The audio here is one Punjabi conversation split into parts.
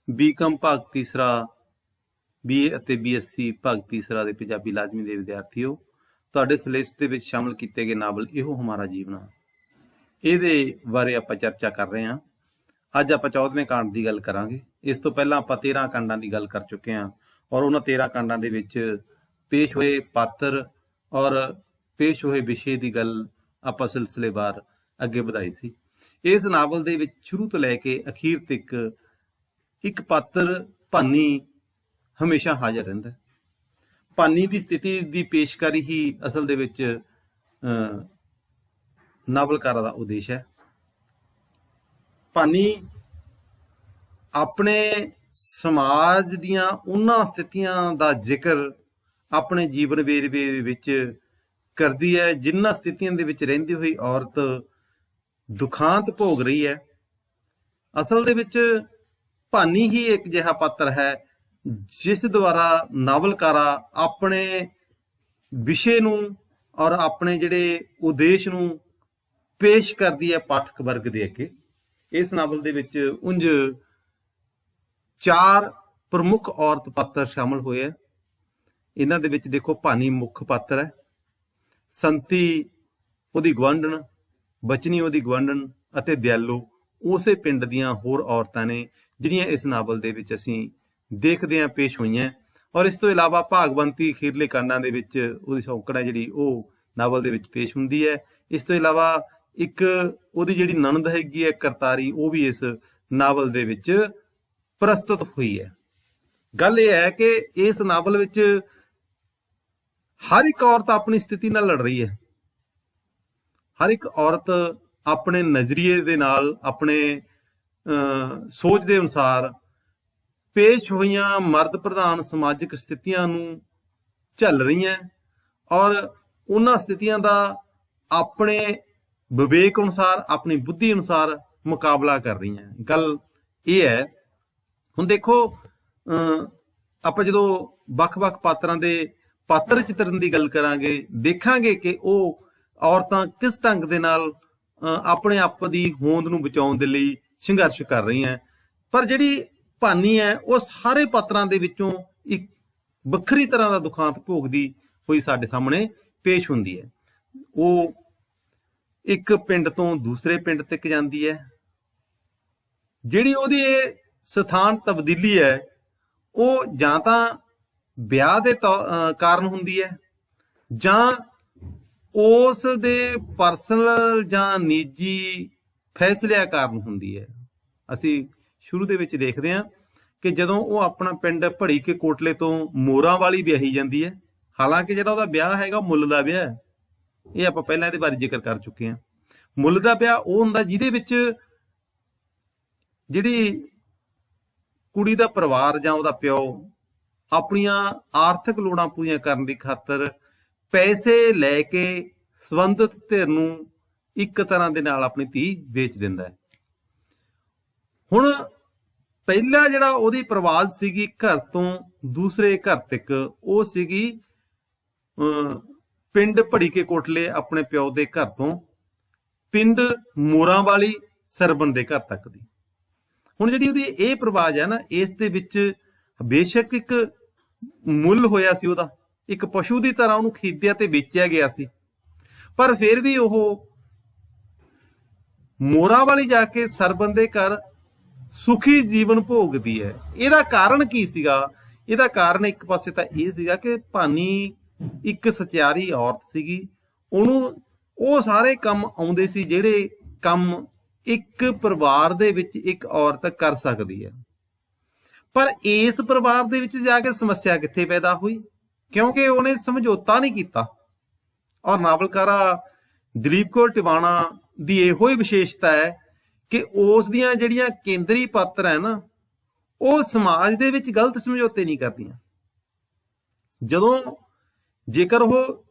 ਬੀਕਮ ਭਾਗ ਤੀਸਰਾ BA ਅਤੇ BSc ਭਾਗ ਤੀਸਰਾ ਦੇ ਪੰਜਾਬੀ ਲਾਜ਼ਮੀ ਦੇ ਵਿਦਿਆਰਥੀਓ, ਤੁਹਾਡੇ ਸਿਲੇਬਸ ਦੇ ਵਿੱਚ ਸ਼ਾਮਲ ਕੀਤੇ ਗਏ ਨਾਵਲ ਇਹੋ ਹਮਾਰਾ ਜੀਵਨ, ਇਹਦੇ ਬਾਰੇ ਆਪਾਂ ਚਰਚਾ ਕਰ ਰਹੇ ਹਾਂ। ਅੱਜ ਆਪਾਂ 14ਵੇਂ ਕਾਂਡ ਦੀ ਗੱਲ ਕਰਾਂਗੇ। ਇਸ ਤੋਂ ਪਹਿਲਾਂ ਆਪਾਂ 13 ਕਾਂਡਾਂ ਦੀ ਗੱਲ ਕਰ ਚੁੱਕੇ ਹਾਂ ਔਰ ਉਹਨਾਂ 13 ਕਾਂਡਾਂ ਦੇ ਵਿੱਚ ਪੇਸ਼ ਹੋਏ ਪਾਤਰ ਔਰ ਪੇਸ਼ ਹੋਏ ਵਿਸ਼ੇ ਦੀ ਗੱਲ ਆਪਾਂ ਸਿਲਸਿਲੇਵਾਰ ਅੱਗੇ ਵਧਾਈ ਸੀ। ਇਸ ਨਾਵਲ ਦੇ ਵਿੱਚ ਸ਼ੁਰੂ ਤੋਂ ਲੈ ਕੇ ਅਖੀਰ ਤੱਕ ਇੱਕ ਪਾਤਰ ਭਾਨੀ ਹਮੇਸ਼ਾ ਹਾਜ਼ਰ ਰਹਿੰਦਾ। ਭਾਨੀ ਦੀ ਸਥਿਤੀ ਦੀ ਪੇਸ਼ਕਾਰੀ ਹੀ ਅਸਲ ਦੇ ਵਿੱਚ ਨਾਵਲਕਾਰਾਂ ਦਾ ਉਦੇਸ਼ ਹੈ। ਭਾਨੀ ਆਪਣੇ ਸਮਾਜ ਦੀਆਂ ਉਹਨਾਂ ਸਥਿਤੀਆਂ ਦਾ ਜ਼ਿਕਰ ਆਪਣੇ ਜੀਵਨ ਵੇਰਵੇ ਵਿੱਚ ਕਰਦੀ ਹੈ ਜਿਨ੍ਹਾਂ ਸਥਿਤੀਆਂ ਦੇ ਵਿੱਚ ਰਹਿੰਦੀ ਹੋਈ ਔਰਤ ਦੁਖਾਂਤ ਭੋਗ ਰਹੀ ਹੈ। ਅਸਲ ਦੇ ਵਿੱਚ ਭਾਨੀ ਹੀ ਇੱਕ ਅਜਿਹਾ ਪਾਤਰ ਹੈ ਜਿਸ ਦੁਆਰਾ ਨਾਵਲਕਾਰਾ ਆਪਣੇ ਵਿਸ਼ੇ ਨੂੰ ਔਰ ਆਪਣੇ ਜਿਹੜੇ ਉਦੇਸ਼ ਨੂੰ ਪੇਸ਼ ਕਰਦੀ ਹੈ ਪਾਠਕ ਵਰਗ ਦੇ ਅੱਗੇ। ਇਸ ਨਾਵਲ ਦੇ ਵਿੱਚ ਉਂਝ 4 ਪ੍ਰਮੁੱਖ ਔਰਤ ਪਾਤਰ ਸ਼ਾਮਲ ਹੋਏ ਹੈ। ਇਹਨਾਂ ਦੇ ਵਿੱਚ ਦੇਖੋ, ਭਾਨੀ ਮੁੱਖ ਪਾਤਰ ਹੈ, ਸੰਤੀ ਉਹਦੀ ਗੁਆਂਢਣ, ਬਚਨੀ ਉਹਦੀ ਗੁਆਂਢਣ ਅਤੇ ਦਿਆਲੂ ਉਸੇ ਪਿੰਡ ਦੀਆਂ ਹੋਰ ਔਰਤਾਂ ਨੇ ਜਿਹੜੀਆਂ ਇਸ ਨਾਵਲ ਦੇ ਵਿੱਚ ਅਸੀਂ ਦੇਖਦੇ ਹਾਂ ਪੇਸ਼ ਹੋਈਆਂ। ਔਰ ਇਸ ਤੋਂ ਇਲਾਵਾ ਭਾਗਵੰਤੀ ਅਖੀਰਲੇ ਕਾਂਡਾਂ ਦੇ ਵਿੱਚ ਉਹਦੀ ਸੌਂਕਣ ਹੈ ਜਿਹੜੀ ਉਹ ਨਾਵਲ ਦੇ ਵਿੱਚ ਪੇਸ਼ ਹੁੰਦੀ ਹੈ। ਇਸ ਤੋਂ ਇਲਾਵਾ ਇੱਕ ਉਹਦੀ ਜਿਹੜੀ ਨਣਦ ਹੈਗੀ ਹੈ ਕਰਤਾਰੀ, ਉਹ ਵੀ ਇਸ ਨਾਵਲ ਦੇ ਵਿੱਚ ਪ੍ਰਸਤੁਤ ਹੋਈ ਹੈ। ਗੱਲ ਇਹ ਹੈ ਕਿ ਇਸ ਨਾਵਲ ਵਿੱਚ ਹਰ ਇੱਕ ਔਰਤ ਆਪਣੀ ਸਥਿਤੀ ਨਾਲ ਲੜ ਰਹੀ ਹੈ। ਹਰ ਇੱਕ ਔਰਤ ਆਪਣੇ ਨਜ਼ਰੀਏ ਦੇ ਨਾਲ, ਆਪਣੇ ਸੋਚ ਦੇ ਅਨੁਸਾਰ ਪੇਸ਼ ਹੋਈਆਂ ਮਰਦ ਪ੍ਰਧਾਨ ਸਮਾਜਿਕ ਸਥਿਤੀਆਂ ਨੂੰ ਝੱਲ ਰਹੀਆਂ ਔਰ ਉਹਨਾਂ ਸਥਿਤੀਆਂ ਦਾ ਆਪਣੇ ਵਿਵੇਕ ਅਨੁਸਾਰ, ਆਪਣੀ ਬੁੱਧੀ ਅਨੁਸਾਰ ਮੁਕਾਬਲਾ ਕਰ ਰਹੀਆਂ। ਗੱਲ ਇਹ ਹੈ, ਹੁਣ ਦੇਖੋ, ਆਪਾਂ ਜਦੋਂ ਵੱਖ-ਵੱਖ ਪਾਤਰਾਂ ਦੇ ਪਾਤਰ ਚਿੱਤਰਨ ਦੀ ਗੱਲ ਕਰਾਂਗੇ, ਦੇਖਾਂਗੇ ਕਿ ਉਹ ਔਰਤਾਂ ਕਿਸ ਢੰਗ ਦੇ ਨਾਲ ਆਪਣੇ ਆਪ ਦੀ ਹੋਂਦ ਨੂੰ ਬਚਾਉਣ ਦੇ ਲਈ ਸੰਘਰਸ਼ ਕਰ ਰਹੀਆਂ। ਪਰ ਜਿਹੜੀ ਭਾਨੀ ਹੈ ਉਹ ਸਾਰੇ ਪਾਤਰਾਂ ਦੇ ਵਿੱਚੋਂ ਇੱਕ ਵੱਖਰੀ ਤਰ੍ਹਾਂ ਦਾ ਦੁਖਾਂਤ ਭੋਗਦੀ ਹੋਈ ਸਾਡੇ ਸਾਹਮਣੇ ਪੇਸ਼ ਹੁੰਦੀ ਹੈ। ਉਹ ਇੱਕ ਪਿੰਡ ਤੋਂ ਦੂਸਰੇ ਪਿੰਡ ਤੱਕ ਜਾਂਦੀ ਹੈ। ਜਿਹੜੀ ਉਹਦੀ ਇਹ ਸਥਾਨ ਤਬਦੀਲੀ ਹੈ ਉਹ ਜਾਂ ਤਾਂ ਵਿਆਹ ਦੇ ਕਾਰਨ ਹੁੰਦੀ ਹੈ ਜਾਂ ਉਸ ਦੇ ਪਰਸਨਲ ਜਾਂ ਨਿੱਜੀ ਫੈਸਲਿਆਂ ਕਾਰਨ ਹੁੰਦੀ ਹੈ। ਅਸੀਂ ਸ਼ੁਰੂ ਦੇ ਵਿੱਚ ਦੇਖਦੇ ਹਾਂ ਕਿ ਜਦੋਂ ਉਹ ਆਪਣਾ ਪਿੰਡ ਭੜੀ ਕੇ ਕੋਟਲੇ ਤੋਂ ਮੋਰਾਂ ਵਾਲੀ ਵਿਆਹੀ ਜਾਂਦੀ ਹੈ, ਹਾਲਾਂਕਿ ਜਿਹੜਾ ਉਹਦਾ ਵਿਆਹ ਹੈਗਾ ਮੁੱਲ ਦਾ ਵਿਆਹ ਹੈ। ਇਹ ਆਪਾਂ ਪਹਿਲਾਂ ਇਹਦੇ ਬਾਰੇ ਜ਼ਿਕਰ ਕਰ ਚੁੱਕੇ ਹਾਂ। ਮੁੱਲ ਦਾ ਵਿਆਹ ਉਹ ਹੁੰਦਾ ਜਿਹਦੇ ਵਿੱਚ ਜਿਹੜੀ ਕੁੜੀ ਦਾ ਪਰਿਵਾਰ ਜਾਂ ਉਹਦਾ ਪਿਓ ਆਪਣੀਆਂ ਆਰਥਿਕ ਲੋੜਾਂ ਪੂਰੀਆਂ ਕਰਨ ਦੀ ਖਾਤਰ ਪੈਸੇ ਲੈ ਕੇ ਸੰਬੰਧਿਤ ਧਿਰ ਨੂੰ ਇੱਕ ਤਰ੍ਹਾਂ ਦੇ ਨਾਲ ਆਪਣੀ ਧੀ ਵੇਚ ਦਿੰਦਾ ਹੈ। ਹੁਣ ਪਹਿਲਾ ਜਿਹੜਾ ਉਹਦੀ ਪ੍ਰਵਾਸ ਸੀਗੀ ਘਰ ਤੋਂ ਦੂਸਰੇ ਘਰ ਤੱਕ, ਉਹ ਸੀਗੀ ਪਿੰਡ ਭੜੀ ਕੇ ਕੋਟਲੇ ਆਪਣੇ ਪਿਓ ਦੇ ਘਰ ਤੋਂ ਪਿੰਡ ਮੋਰਾਂ ਵਾਲੀ ਸਰਬਨ ਦੇ ਘਰ ਤੱਕ ਦੀ। ਹੁਣ ਜਿਹੜੀ ਉਹਦੀ ਇਹ ਪ੍ਰਵਾਸ ਹੈ ਨਾ, ਇਸ ਦੇ ਵਿੱਚ ਬੇਸ਼ੱਕ ਇੱਕ ਮੁੱਲ ਹੋਇਆ ਸੀ ਉਹਦਾ, ਇੱਕ ਪਸ਼ੂ ਦੀ ਤਰ੍ਹਾਂ ਉਹਨੂੰ ਖਰੀਦਿਆ ਤੇ ਵੇਚਿਆ ਗਿਆ ਸੀ, ਪਰ ਫਿਰ ਵੀ ਉਹ ਮੋਰਾਂ ਵਾਲੀ ਜਾ ਕੇ ਸਰਬਨ ਦੇ ਘਰ ਸੁਖੀ ਜੀਵਨ ਭੋਗਦੀ ਹੈ। ਇਹਦਾ ਕਾਰਨ ਕੀ ਸੀਗਾ? ਇਹਦਾ ਕਾਰਨ ਇੱਕ ਪਾਸੇ ਤਾਂ ਇਹ ਸੀਗਾ ਕਿ ਭਾਨੀ ਇੱਕ ਸਚਿਆਰੀ ਔਰਤ ਸੀਗੀ। ਉਹਨੂੰ ਉਹ ਸਾਰੇ ਕੰਮ ਆਉਂਦੇ ਸੀ ਜਿਹੜੇ ਕੰਮ ਇੱਕ ਪਰਿਵਾਰ ਦੇ ਵਿੱਚ ਇੱਕ ਔਰਤ ਕਰ ਸਕਦੀ ਹੈ। ਪਰ ਇਸ ਪਰਿਵਾਰ ਦੇ ਵਿੱਚ ਜਾ ਕੇ ਸਮੱਸਿਆ ਕਿੱਥੇ ਪੈਦਾ ਹੋਈ? ਕਿਉਂਕਿ ਉਹਨੇ ਸਮਝੌਤਾ ਨਹੀਂ ਕੀਤਾ। ਔਰ ਨਾਵਲਕਾਰਾ ਦਲੀਪ ਕੌਰ ਟਿਵਾਣਾ ਦੀ ਇਹੋ ਹੀ ਵਿਸ਼ੇਸ਼ਤਾ ਹੈ ਕਿ ਉਸ ਦੀਆਂ ਜਿਹੜੀਆਂ ਕੇਂਦਰੀ ਪਾਤਰ ਹੈ ਨਾ, ਉਹ ਸਮਾਜ ਦੇ ਵਿੱਚ ਗਲਤ ਸਮਝੌਤੇ ਨਹੀਂ ਕਰਦੀਆਂ। ਜਦੋਂ ਜੇਕਰ ਉਹ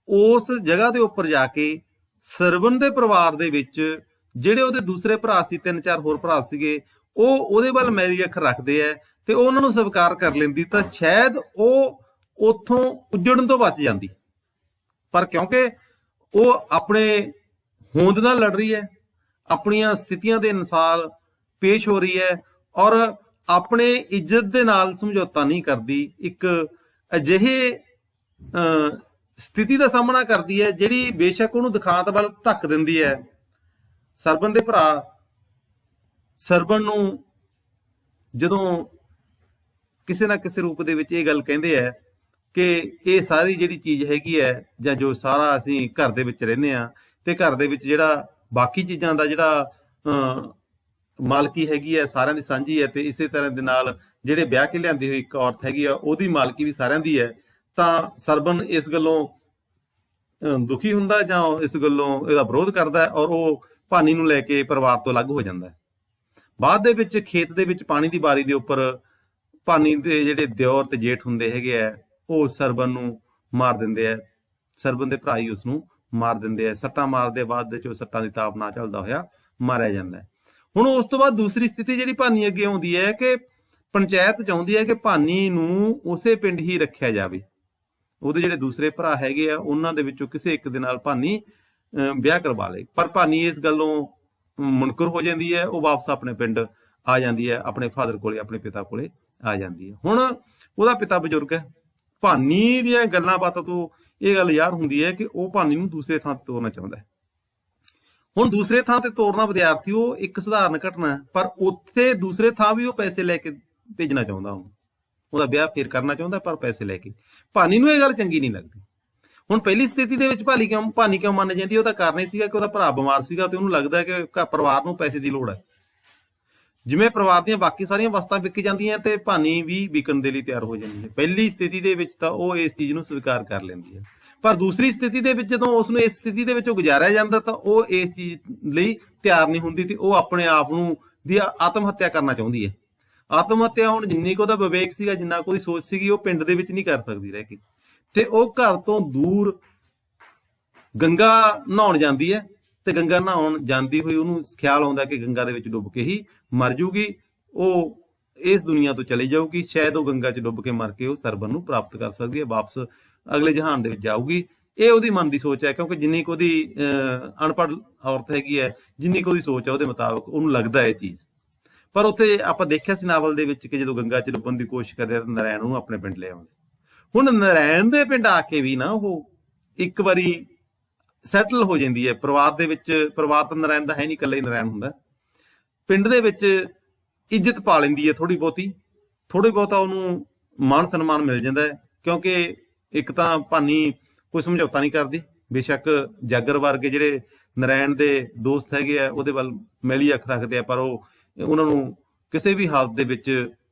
ਉਸ ਜਗ੍ਹਾ ਦੇ ਉੱਪਰ ਜਾ ਕੇ ਸਰਵਨ ਦੇ ਪਰਿਵਾਰ ਦੇ ਵਿੱਚ ਜਿਹੜੇ ਉਹਦੇ ਦੂਸਰੇ ਭਰਾ ਸੀ, 3-4 ਹੋਰ ਭਰਾ ਸੀਗੇ, ਉਹ ਉਹਦੇ ਵੱਲ ਮੈਲੀ ਅੱਖ ਰੱਖਦੇ ਹੈ ਤੇ ਉਹਨਾਂ ਨੂੰ ਸਵੀਕਾਰ ਕਰ ਲੈਂਦੀ ਤਾਂ ਸ਼ਾਇਦ ਉਹ ਉੱਥੋਂ ਉੱਜੜਨ ਤੋਂ ਬਚ ਜਾਂਦੀ। ਪਰ ਕਿਉਂਕਿ ਉਹ ਆਪਣੇ ਹੋਂਦ ਨਾਲ ਲੜ ਰਹੀ ਹੈ, ਆਪਣੀਆਂ ਸਥਿਤੀਆਂ ਦੇ ਅਨੁਸਾਰ ਪੇਸ਼ ਹੋ ਰਹੀ ਹੈ ਔਰ ਆਪਣੇ ਇੱਜ਼ਤ ਦੇ ਨਾਲ ਸਮਝੌਤਾ ਨਹੀਂ ਕਰਦੀ, ਇੱਕ ਅਜਿਹੇ ਸਥਿਤੀ ਦਾ ਸਾਹਮਣਾ ਕਰਦੀ ਹੈ ਜਿਹੜੀ ਬੇਸ਼ੱਕ ਉਹਨੂੰ ਦਿਖਾਂਤ ਵੱਲ ਧੱਕ ਦਿੰਦੀ ਹੈ। ਸਰਬਨ ਦੇ ਭਰਾ ਸਰਬਨ ਨੂੰ ਜਦੋਂ ਕਿਸੇ ਨਾ ਕਿਸੇ ਰੂਪ ਦੇ ਵਿੱਚ ਇਹ ਗੱਲ ਕਹਿੰਦੇ ਆ ਕਿ ਇਹ ਸਾਰੀ ਜਿਹੜੀ ਚੀਜ਼ ਹੈਗੀ ਹੈ, ਜਾਂ ਜੋ ਸਾਰਾ ਅਸੀਂ ਘਰ ਦੇ ਵਿੱਚ ਰਹਿੰਦੇ ਆ, ਤੇ ਘਰ ਦੇ ਵਿੱਚ ਜਿਹੜਾ ਬਾਕੀ ਚੀਜ਼ਾਂ ਦਾ ਜਿਹੜਾ ਮਾਲਕੀ ਹੈਗੀ ਹੈ ਸਾਰਿਆਂ ਦੀ ਸਾਂਝੀ ਹੈ, ਤੇ ਇਸੇ ਤਰ੍ਹਾਂ ਦੇ ਨਾਲ ਜਿਹੜੇ ਵਿਆਹ ਕੇ ਲਿਆਂਦੀ ਹੋਈ ਇੱਕ ਔਰਤ ਹੈਗੀ ਆ ਉਹਦੀ ਮਾਲਕੀ ਵੀ ਸਾਰਿਆਂ ਦੀ ਹੈ। ਤਾਂ ਸਰਬਨ ਇਸ ਗੱਲੋਂ ਦੁਖੀ ਹੁੰਦਾ ਜਾਂ ਇਸ ਗੱਲੋਂ ਇਹਦਾ ਵਿਰੋਧ ਕਰਦਾ, ਔਰ ਉਹ ਭਾਨੀ ਨੂੰ ਲੈ ਕੇ ਪਰਿਵਾਰ ਤੋਂ ਅਲੱਗ ਹੋ ਜਾਂਦਾ। ਬਾਅਦ ਦੇ ਵਿੱਚ ਖੇਤ ਦੇ ਵਿੱਚ ਪਾਣੀ ਦੀ ਬਾਰੀ ਦੇ ਉੱਪਰ ਭਾਨੀ ਦੇ ਜਿਹੜੇ ਦਿਓਰ ਤੇ ਜੇਠ ਹੁੰਦੇ ਹੈਗੇ ਆ, ਉਹ ਸਰਬਨ ਨੂੰ ਮਾਰ ਦਿੰਦੇ ਆ। ਸਰਬਨ ਦੇ ਭਰਾ ਹੀ ਉਸ ਨੂੰ ਮਾਰ ਦਿੰਦੇ ਆ, ਸੱਟਾਂ ਮਾਰਦੇ, ਬਾਅਦ ਵਿੱਚ ਉਹ ਸੱਟਾਂ ਦੀ ਤਾਪ ਨਾ ਝੱਲਦਾ ਹੋਇਆ ਮਾਰਿਆ ਜਾਂਦਾ। ਹੁਣ ਉਸ ਤੋਂ ਬਾਅਦ ਦੂਸਰੀ ਸਥਿਤੀ ਜਿਹੜੀ ਭਾਨੀ ਅੱਗੇ ਆਉਂਦੀ ਹੈ ਕਿ ਪੰਚਾਇਤ ਚਾਹੁੰਦੀ ਹੈ ਕਿ ਭਾਨੀ ਨੂੰ ਉਸੇ ਪਿੰਡ ਹੀ ਰੱਖਿਆ ਜਾਵੇ। ਉਹਦੇ ਜਿਹੜੇ ਦੂਸਰੇ ਭਰਾ ਹੈਗੇ ਆ ਉਹਨਾਂ ਦੇ ਵਿੱਚੋਂ ਕਿਸੇ ਇੱਕ ਦੇ ਨਾਲ ਭਾਨੀ ਵਿਆਹ ਕਰਵਾ ਲੇ, ਪਰ ਭਾਨੀ ਇਸ ਗੱਲੋਂ ਮੁਨਕਰ ਹੋ ਜਾਂਦੀ ਹੈ। ਉਹ ਵਾਪਸ ਆਪਣੇ ਪਿੰਡ ਆ ਜਾਂਦੀ ਹੈ, ਆਪਣੇ ਫਾਦਰ ਕੋਲੇ, ਆਪਣੇ ਪਿਤਾ ਕੋਲੇ ਆ ਜਾਂਦੀ ਹੈ। ਹੁਣ ਉਹਦਾ ਪਿਤਾ ਬਜ਼ੁਰਗ ਹੈ। ਭਾਨੀ ਦੀਆਂ ਗੱਲਾਂ ਬਾਤਾਂ ਤੋਂ ਇਹ ਗੱਲ ਯਾਰ ਹੁੰਦੀ ਹੈ ਕਿ ਉਹ ਭਾਨੀ ਨੂੰ ਦੂਸਰੇ ਥਾਂ ਤੇ ਤੋਰਨਾ ਚਾਹੁੰਦਾ ਹੈ। ਹੁਣ ਦੂਸਰੇ ਥਾਂ ਤੇ ਤੋਰਨਾ ਵਿਦਿਆਰਥੀ ਉਹ ਇੱਕ ਸਧਾਰਨ ਘਟਨਾ ਹੈ, ਪਰ ਉੱਥੇ ਦੂਸਰੇ ਥਾਂ ਵੀ ਉਹ ਪੈਸੇ ਲੈ ਕੇ ਭੇਜਣਾ ਚਾਹੁੰਦਾ, ਉਹਦਾ ਵਿਆਹ ਫੇਰ ਕਰਨਾ ਚਾਹੁੰਦਾ, ਪਰ ਪੈਸੇ ਲੈ ਕੇ। ਭਾਨੀ ਨੂੰ ਇਹ ਗੱਲ ਚੰਗੀ ਨਹੀਂ ਲੱਗਦੀ। ਹੁਣ ਪਹਿਲੀ ਸਥਿਤੀ ਦੇ ਵਿੱਚ ਭਾਨੀ ਕਿਉਂ ਮੰਨ ਜਾਂਦੀ? ਉਹਦਾ ਕਾਰਨ ਇਹ ਸੀਗਾ ਕਿ ਉਹਦਾ ਭਰਾ ਬਿਮਾਰ ਸੀਗਾ ਤੇ ਉਹਨੂੰ ਲੱਗਦਾ ਕਿ ਪਰਿਵਾਰ ਨੂੰ ਪੈਸੇ ਦੀ ਲੋੜ ਹੈ। ਜਿਵੇਂ ਪਰਿਵਾਰ ਦੀਆਂ ਬਾਕੀ ਸਾਰੀਆਂ ਵਸਤਾਂ ਵਿਕ ਜਾਂਦੀਆਂ ਤੇ ਭਾਨੀ ਵੀ ਵਿਕਣ ਦੇ ਲਈ ਤਿਆਰ ਹੋ ਜਾਂਦੀ ਹੈ। ਪਹਿਲੀ ਸਥਿਤੀ ਦੇ ਵਿੱਚ ਤਾਂ ਉਹ ਇਸ ਚੀਜ਼ ਨੂੰ ਸਵੀਕਾਰ ਕਰ ਲੈਂਦੀ ਹੈ, ਪਰ ਦੂਸਰੀ ਸਥਿਤੀ ਦੇ ਵਿੱਚ ਜਦੋਂ ਉਸ ਨੂੰ ਇਸ ਸਥਿਤੀ ਦੇ ਵਿੱਚੋਂ ਗੁਜ਼ਾਰਿਆ ਜਾਂਦਾ ਤਾਂ ਉਹ ਇਸ ਚੀਜ਼ ਲਈ ਤਿਆਰ ਨਹੀਂ ਹੁੰਦੀ ਤੇ ਉਹ ਆਪਣੇ ਆਪ ਨੂੰ ਦੀ ਆਤਮ ਹੱਤਿਆ ਕਰਨਾ ਚਾਹੁੰਦੀ ਹੈ। ਆਤਮ ਹੱਤਿਆ ਹੁਣ ਜਿੰਨੀ ਕੁ ਉਹਦਾ ਵਿਵੇਕ ਸੀਗਾ, ਜਿੰਨਾ ਕੁ ਉਹਦੀ ਸੋਚ ਸੀਗੀ, ਉਹ ਪਿੰਡ ਦੇ ਵਿੱਚ ਨਹੀਂ ਕਰ ਸਕਦੀ ਰਹਿ ਕੇ, ਤੇ ਉਹ ਘਰ ਤੋਂ ਦੂਰ ਗੰਗਾ ਨਹਾਉਣ ਜਾਂਦੀ ਹੈ। ਤੇ ਗੰਗਾ ਨਹਾਉਣ ਜਾਂਦੀ ਹੋਈ ਉਹਨੂੰ ਖਿਆਲ ਆਉਂਦਾ ਕਿ ਗੰਗਾ ਦੇ ਵਿੱਚ ਡੁੱਬ ਕੇ ਹੀ ਮਰ ਜੂਗੀ, ਉਹ ਇਸ ਦੁਨੀਆ ਤੋਂ ਚਲੀ ਜਾਊਗੀ। ਸ਼ਾਇਦ ਉਹ ਗੰਗਾ 'ਚ ਡੁੱਬ ਕੇ ਮਰ ਕੇ ਉਹ ਸਰਬਨ ਨੂੰ ਪ੍ਰਾਪਤ ਕਰ ਸਕਦੀ ਹੈ, ਵਾਪਸ ਅਗਲੇ ਜਹਾਨ ਦੇ ਵਿੱਚ ਜਾਊਗੀ। ਇਹ ਉਹਦੀ ਮਨ ਦੀ ਸੋਚ ਹੈ, ਕਿਉਂਕਿ ਜਿੰਨੀ ਕੁ ਉਹਦੀ ਅਨਪੜ੍ਹ ਔਰਤ ਹੈਗੀ ਹੈ, ਜਿੰਨੀ ਕੁ ਉਹਦੀ ਸੋਚ ਹੈ ਉਹਦੇ ਮੁਤਾਬਕ ਉਹਨੂੰ ਲੱਗਦਾ ਇਹ ਚੀਜ਼। ਪਰ ਉੱਥੇ ਆਪਾਂ ਦੇਖਿਆ ਸੀ ਨਾਵਲ ਦੇ ਵਿੱਚ ਕਿ ਜਦੋਂ ਗੰਗਾ 'ਚ ਡੁੱਬਣ ਦੀ ਕੋਸ਼ਿਸ਼ ਕਰਦੇ ਤਾਂ ਨਾਰਾਇਣ ਨੂੰ ਆਪਣੇ ਪਿੰਡ ਲੈ ਆਉਂਦੇ। ਹੁਣ ਨਾਰਾਇਣ ਦੇ ਪਿੰਡ ਆ ਕੇ ਵੀ ਨਾ ਉਹ ਇੱਕ ਵਾਰੀ ਸੈਟਲ ਹੋ ਜਾਂਦੀ ਹੈ ਪਰਿਵਾਰ ਦੇ ਵਿੱਚ। ਪਰਿਵਾਰ ਤਾਂ ਨਾਰਾਇਣ ਦਾ ਹੈ ਨਹੀਂ, ਇਕੱਲਾ ਹੀ ਨਾਰਾਇਣ ਹੁੰਦਾ। ਪਿੰਡ ਦੇ ਵਿੱਚ ਇੱਜ਼ਤ ਪਾ ਲੈਂਦੀ ਹੈ ਥੋੜੀ ਬਹੁਤਾ ਉਹਨੂੰ ਮਾਣ ਸਨਮਾਨ ਮਿਲ ਜਾਂਦਾ ਹੈ, ਕਿਉਂਕਿ ਇੱਕ ਤਾਂ ਭਾਨੀ ਕੋਈ ਸਮਝੌਤਾ ਨਹੀਂ ਕਰਦੀ। ਬੇਸ਼ੱਕ ਜਾਗਰ ਵਰਗੇ ਜਿਹੜੇ ਨਾਰਾਇਣ ਦੇ ਦੋਸਤ ਹੈਗੇ ਆ ਉਹਦੇ ਵੱਲ ਮੈਲੀ ਅੱਖ ਰੱਖਦੇ ਆ, ਪਰ ਉਹ ਉਹਨਾਂ ਨੂੰ ਕਿਸੇ ਵੀ ਹਾਲਤ ਦੇ ਵਿੱਚ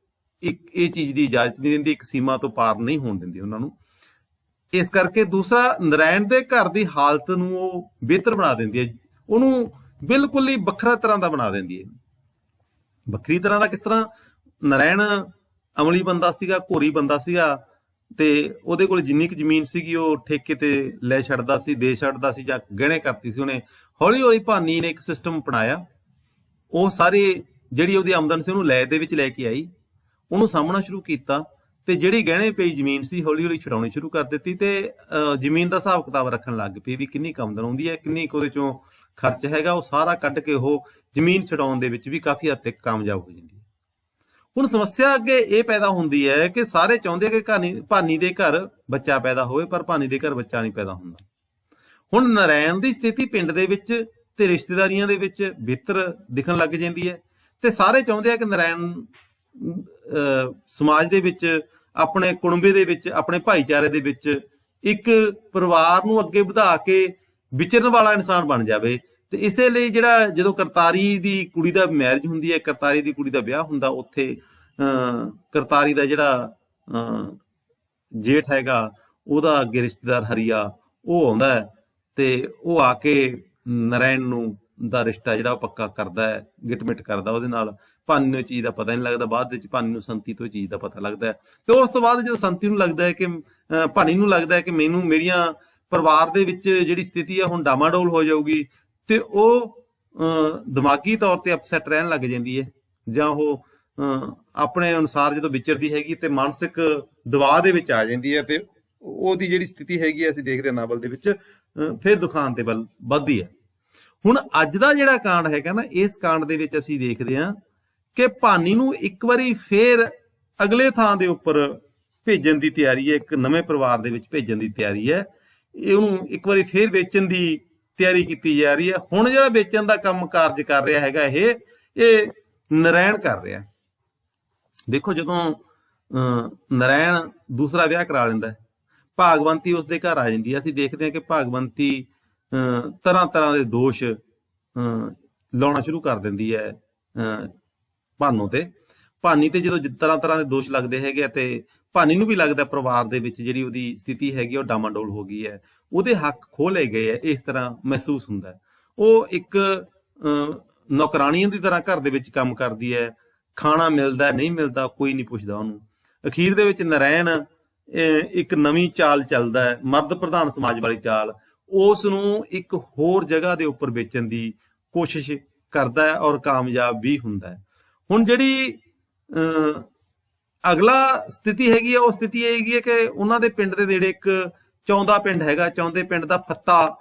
ਇਹ ਚੀਜ਼ ਦੀ ਇਜਾਜ਼ਤ ਨਹੀਂ ਦਿੰਦੀ, ਇੱਕ ਸੀਮਾ ਤੋਂ ਪਾਰ ਨਹੀਂ ਹੋਣ ਦਿੰਦੀ ਉਹਨਾਂ ਨੂੰ। ਇਸ ਕਰਕੇ ਦੂਸਰਾ, ਨਾਰਾਇਣ ਦੇ ਘਰ ਦੀ ਹਾਲਤ ਨੂੰ ਉਹ ਬਿਹਤਰ ਬਣਾ ਦਿੰਦੀ ਹੈ, ਉਹਨੂੰ ਬਿਲਕੁਲ ਹੀ ਵੱਖਰਾ ਤਰ੍ਹਾਂ ਦਾ ਬਣਾ ਦਿੰਦੀ ਹੈ। ਵੱਖਰੀ ਤਰ੍ਹਾਂ ਦਾ ਕਿਸ ਤਰ੍ਹਾਂ? ਨਾਰਾਇਣ ਅਮਲੀ ਬੰਦਾ ਸੀਗਾ, ਘੋਰੀ ਬੰਦਾ ਸੀਗਾ, ਤੇ ਉਹਦੇ ਕੋਲ ਜਿੰਨੀ ਕੁ ਜ਼ਮੀਨ ਸੀਗੀ ਉਹ ਠੇਕੇ ਤੇ ਲੈ ਛੱਡਦਾ ਸੀ, ਦੇ ਛੱਡਦਾ ਸੀ, ਜਾਂ ਗਹਿਣੇ ਕਰਤੀ ਸੀ ਉਹਨੇ। ਹੌਲੀ ਹੌਲੀ ਭਾਨੀ ਨੇ ਇੱਕ ਸਿਸਟਮ ਅਪਣਾਇਆ। ਉਹ ਸਾਰੇ ਜਿਹੜੀ ਉਹਦੀ ਆਮਦਨ ਸੀ ਉਹਨੂੰ ਲੈ ਦੇ ਵਿੱਚ ਲੈ ਕੇ ਆਈ, ਉਹਨੂੰ ਸਾਂਭਣਾ ਸ਼ੁਰੂ ਕੀਤਾ, ਤੇ ਜਿਹੜੀ ਗਹਿਣੇ ਪਈ ਜ਼ਮੀਨ ਸੀ ਹੌਲੀ ਹੌਲੀ ਛਡਾਉਣੀ ਸ਼ੁਰੂ ਕਰ ਦਿੱਤੀ, ਤੇ ਜ਼ਮੀਨ ਦਾ ਹਿਸਾਬ ਕਿਤਾਬ ਰੱਖਣ ਲੱਗ ਪਈ ਵੀ ਕਿੰਨੀ ਕੁ ਆਮਦਨ ਆਉਂਦੀ ਹੈ, ਕਿੰਨੀ ਕੁ ਉਹਦੇ ਚੋਂ ਖਰਚ ਹੈਗਾ। ਉਹ ਸਾਰਾ ਕੱਢ ਕੇ ਉਹ ਜ਼ਮੀਨ ਛਡਾਉਣ ਦੇ ਵਿੱਚ ਵੀ ਕਾਫੀ ਹੱਦ ਤੱਕ ਕਾਮਯਾਬ ਹੋ ਜਾਂਦੀ ਹੈ। ਹੁਣ ਸਮੱਸਿਆ ਅੱਗੇ ਇਹ ਪੈਦਾ ਹੁੰਦੀ ਹੈ ਕਿ ਸਾਰੇ ਚਾਹੁੰਦੇ ਕਿ ਭਾਨੀ ਦੇ ਘਰ ਬੱਚਾ ਪੈਦਾ ਹੋਵੇ, ਪਰ ਭਾਨੀ ਦੇ ਘਰ ਬੱਚਾ ਨਹੀਂ ਪੈਦਾ ਹੁੰਦਾ। ਹੁਣ ਨਾਰਾਇਣ ਦੀ ਸਥਿਤੀ ਪਿੰਡ ਦੇ ਵਿੱਚ ਤੇ ਰਿਸ਼ਤੇਦਾਰੀਆਂ ਦੇ ਵਿੱਚ ਬਿਹਤਰ ਦਿਖਣ ਲੱਗ ਜਾਂਦੀ ਹੈ, ਤੇ ਸਾਰੇ ਚਾਹੁੰਦੇ ਆ ਕਿ ਨਾਰਾਇਣ ਸਮਾਜ ਦੇ ਵਿੱਚ, ਆਪਣੇ ਕੁਣਬੇ ਦੇ ਵਿੱਚ, ਆਪਣੇ ਭਾਈਚਾਰੇ ਦੇ ਵਿੱਚ ਇੱਕ ਪਰਿਵਾਰ ਨੂੰ ਅੱਗੇ ਵਧਾ ਕੇ ਵਿਚਰਨ ਵਾਲਾ ਇਨਸਾਨ ਬਣ ਜਾਵੇ। ਤੇ ਇਸੇ ਲਈ ਜਿਹੜਾ ਜਦੋਂ ਕਰਤਾਰੀ ਦੀ ਕੁੜੀ ਦਾ ਮੈਰਿਜ ਹੁੰਦੀ ਹੈ, ਕਰਤਾਰੀ ਦੀ ਕੁੜੀ ਦਾ ਵਿਆਹ ਹੁੰਦਾ, ਉੱਥੇ ਕਰਤਾਰੀ ਦਾ ਜਿਹੜਾ ਜੇਠ ਹੈਗਾ ਉਹਦਾ ਅੱਗੇ ਰਿਸ਼ਤੇਦਾਰ ਹਰੀਆ ਉਹ ਆਉਂਦਾ ਹੈ, ਤੇ ਉਹ ਆ ਕੇ ਨਾਰਾਇਣ ਨੂੰ ਦਾ ਰਿਸ਼ਤਾ ਜਿਹੜਾ ਉਹ ਪੱਕਾ ਕਰਦਾ ਹੈ, ਗਿਟਮਿਟ ਕਰਦਾ ਉਹਦੇ ਨਾਲ। ਭਾਨੀ ਨੂੰ ਚੀਜ਼ ਦਾ ਪਤਾ ਨਹੀਂ ਲੱਗਦਾ, ਬਾਅਦ ਵਿੱਚ ਭਾਨੀ ਨੂੰ ਸੰਤੀ ਤੋਂ ਚੀਜ਼ ਦਾ ਪਤਾ ਲੱਗਦਾ ਹੈ। ਤੇ ਉਸ ਤੋਂ ਬਾਅਦ ਜਦੋਂ ਸੰਤੀ ਨੂੰ ਲੱਗਦਾ ਹੈ ਕਿ ਭਾਨੀ ਨੂੰ ਲੱਗਦਾ ਹੈ ਕਿ ਮੇਰੀਆਂ ਪਰਿਵਾਰ ਦੇ ਵਿੱਚ ਜਿਹੜੀ ਸਥਿਤੀ ਆ ਹੁਣ ਡਾਮਾਡੋਲ ਹੋ ਜਾਊਗੀ, ਤੇ ਉਹ ਦਿਮਾਗੀ ਤੌਰ ਤੇ ਅਪਸੈਟ ਰਹਿਣ ਲੱਗ ਜਾਂਦੀ ਹੈ, ਜਾਂ ਉਹ ਆਪਣੇ ਅਨੁਸਾਰ ਜਦੋਂ ਵਿਚਰਦੀ ਹੈਗੀ ਤੇ ਮਾਨਸਿਕ ਦਬਾਅ ਦੇ ਵਿੱਚ ਆ ਜਾਂਦੀ ਹੈ, ਤੇ ਉਹਦੀ ਜਿਹੜੀ ਸਥਿਤੀ ਹੈਗੀ ਹੈ ਅਸੀਂ ਦੇਖਦੇ ਹਾਂ ਨਾਵਲ ਦੇ ਵਿੱਚ ਫਿਰ ਦੁਖਾਂਤ ਦੇ ਵੱਲ ਵੱਧਦੀ ਹੈ। ਹੁਣ ਅੱਜ ਦਾ ਜਿਹੜਾ ਕਾਂਡ ਹੈਗਾ ਨਾ, ਇਸ ਕਾਂਡ ਦੇ ਵਿੱਚ ਅਸੀਂ ਦੇਖਦੇ ਹਾਂ ਕਿ ਭਾਨੀ ਨੂੰ ਇੱਕ ਵਾਰੀ ਫੇਰ ਅਗਲੇ ਥਾਂ ਦੇ ਉੱਪਰ ਭੇਜਣ ਦੀ ਤਿਆਰੀ ਹੈ, ਇੱਕ ਨਵੇਂ ਪਰਿਵਾਰ ਦੇ ਵਿੱਚ ਭੇਜਣ ਦੀ ਤਿਆਰੀ ਹੈ। ਇਹਨੂੰ ਇੱਕ ਵਾਰੀ ਫੇਰ ਵੇਚਣ ਦੀ ਤਿਆਰੀ ਕੀਤੀ ਜਾ ਰਹੀ ਹੈ। ਹੁਣ ਜਿਹੜਾ ਵੇਚਣ ਦਾ ਕੰਮ ਕਾਰਜ ਕਰ ਰਿਹਾ ਹੈਗਾ ਇਹ ਨਰੈਣ ਕਰ ਰਿਹਾ। ਦੇਖੋ, ਜਦੋਂ ਨਰੈਣ ਦੂਸਰਾ ਵਿਆਹ ਕਰਾ ਲੈਂਦਾ, ਭਾਗਵੰਤੀ ਉਸਦੇ ਘਰ ਆ ਜਾਂਦੀ ਹੈ। ਅਸੀਂ ਦੇਖਦੇ ਹਾਂ ਕਿ ਭਾਗਵੰਤੀ ਤਰ੍ਹਾਂ ਤਰ੍ਹਾਂ ਦੇ ਦੋਸ਼ ਲਾਉਣਾ ਸ਼ੁਰੂ ਕਰ ਦਿੰਦੀ ਹੈ ਭਾਨੋ ਤੇ। ਭਾਨੀ ਤੇ ਜਦੋਂ ਤਰ੍ਹਾਂ ਤਰ੍ਹਾਂ ਦੇ ਦੋਸ਼ ਲੱਗਦੇ ਹੈਗੇ ਤੇ ਭਾਨੀ ਨੂੰ ਵੀ ਲੱਗਦਾ ਪਰਿਵਾਰ ਦੇ ਵਿੱਚ ਜਿਹੜੀ ਉਹਦੀ ਸਥਿਤੀ ਹੈਗੀ ਉਹ ਡਾਮਾਡੋਲ ਹੋ ਗਈ ਹੈ, ਉਹਦੇ ਹੱਕ ਖੋਹ ਲਏ ਗਏ ਹੈ, ਇਸ ਤਰ੍ਹਾਂ ਮਹਿਸੂਸ ਹੁੰਦਾ। ਉਹ ਇੱਕ ਨੌਕਰਾਣੀਆਂ ਦੀ ਤਰ੍ਹਾਂ ਘਰ ਦੇ ਵਿੱਚ ਕੰਮ ਕਰਦੀ ਹੈ, ਖਾਣਾ ਮਿਲਦਾ ਨਹੀਂ ਮਿਲਦਾ ਕੋਈ ਨਹੀਂ ਪੁੱਛਦਾ ਉਹਨੂੰ। ਅਖੀਰ ਦੇ ਵਿੱਚ ਨਰੈਣ ਇੱਕ ਨਵੀਂ ਚਾਲ ਚੱਲਦਾ ਹੈ, ਮਰਦ ਪ੍ਰਧਾਨ ਸਮਾਜ ਵਾਲੀ ਚਾਲ। ਉਸ ਨੂੰ ਇੱਕ ਹੋਰ ਜਗ੍ਹਾ ਦੇ ਉੱਪਰ ਵੇਚਣ ਦੀ ਕੋਸ਼ਿਸ਼ ਕਰਦਾ ਹੈ ਔਰ ਕਾਮਯਾਬ ਵੀ ਹੁੰਦਾ ਹੈ। ਹੁਣ ਜਿਹੜੀ ਅਗਲਾ ਸਥਿਤੀ ਹੈਗੀ ਹੈ, ਉਹ ਸਥਿਤੀ ਇਹ ਹੈਗੀ ਹੈ ਕਿ ਉਹਨਾਂ ਦੇ ਪਿੰਡ ਦੇ ਨੇੜੇ ਇੱਕ ਚੌਂਦਾ ਪਿੰਡ ਹੈਗਾ, ਚੌਂਦੇ ਪਿੰਡ ਦਾ ਫੱਤਾ,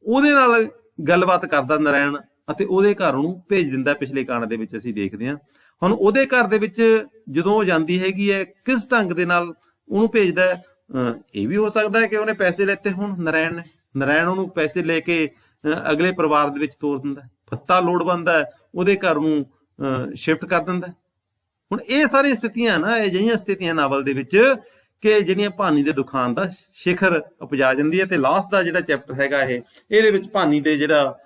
ਉਹਦੇ ਨਾਲ ਗੱਲਬਾਤ ਕਰਦਾ ਨਰੈਣ ਅਤੇ ਉਹਦੇ ਘਰ ਉਹਨੂੰ ਭੇਜ ਦਿੰਦਾ। ਪਿਛਲੇ ਕਾਂਡ ਦੇ ਵਿੱਚ ਅਸੀਂ ਦੇਖਦੇ ਹਾਂ। ਹੁਣ ਉਹਦੇ ਘਰ ਦੇ ਵਿੱਚ ਜਦੋਂ ਉਹ ਜਾਂਦੀ ਹੈਗੀ ਹੈ, ਕਿਸ ਢੰਗ ਦੇ ਨਾਲ ਉਹਨੂੰ ਭੇਜਦਾ। ਇਹ ਵੀ ਹੋ ਸਕਦਾ ਹੈ ਕਿ ਉਹਨੇ ਪੈਸੇ ਲੈਤੇ ਹੋਣ ਨਰੈਣ ਨੇ, ਨਰੈਣ ਉਹਨੂੰ ਪੈਸੇ ਲੈ ਕੇ ਅਗਲੇ ਪਰਿਵਾਰ ਦੇ ਵਿੱਚ ਤੋਰ ਦਿੰਦਾ। ਫੱਤਾ ਲੋੜਵੰਦ ਹੈ, ਉਹਦੇ ਘਰ ਨੂੰ ਸ਼ਿਫਟ ਕਰ ਦਿੰਦਾ। ਹੁਣ ਇਹ ਸਾਰੀਆਂ ਸਥਿਤੀਆਂ ਨਾ, ਅਜਿਹੀਆਂ ਸਥਿਤੀਆਂ ਨਾਵਲ ਦੇ ਵਿੱਚ ਕਿ ਜਿਹੜੀਆਂ ਭਾਨੀ ਦੇ ਦੁਖਾਂਤ ਦਾ ਸਿਖਰ ਉਪਜਾ ਜਾਂਦੀ ਹੈ। ਤੇ ਲਾਸਟ ਦਾ ਜਿਹੜਾ ਚੈਪਟਰ ਹੈਗਾ ਇਹਦੇ ਵਿੱਚ ਭਾਨੀ ਦੇ ਜਿਹੜਾ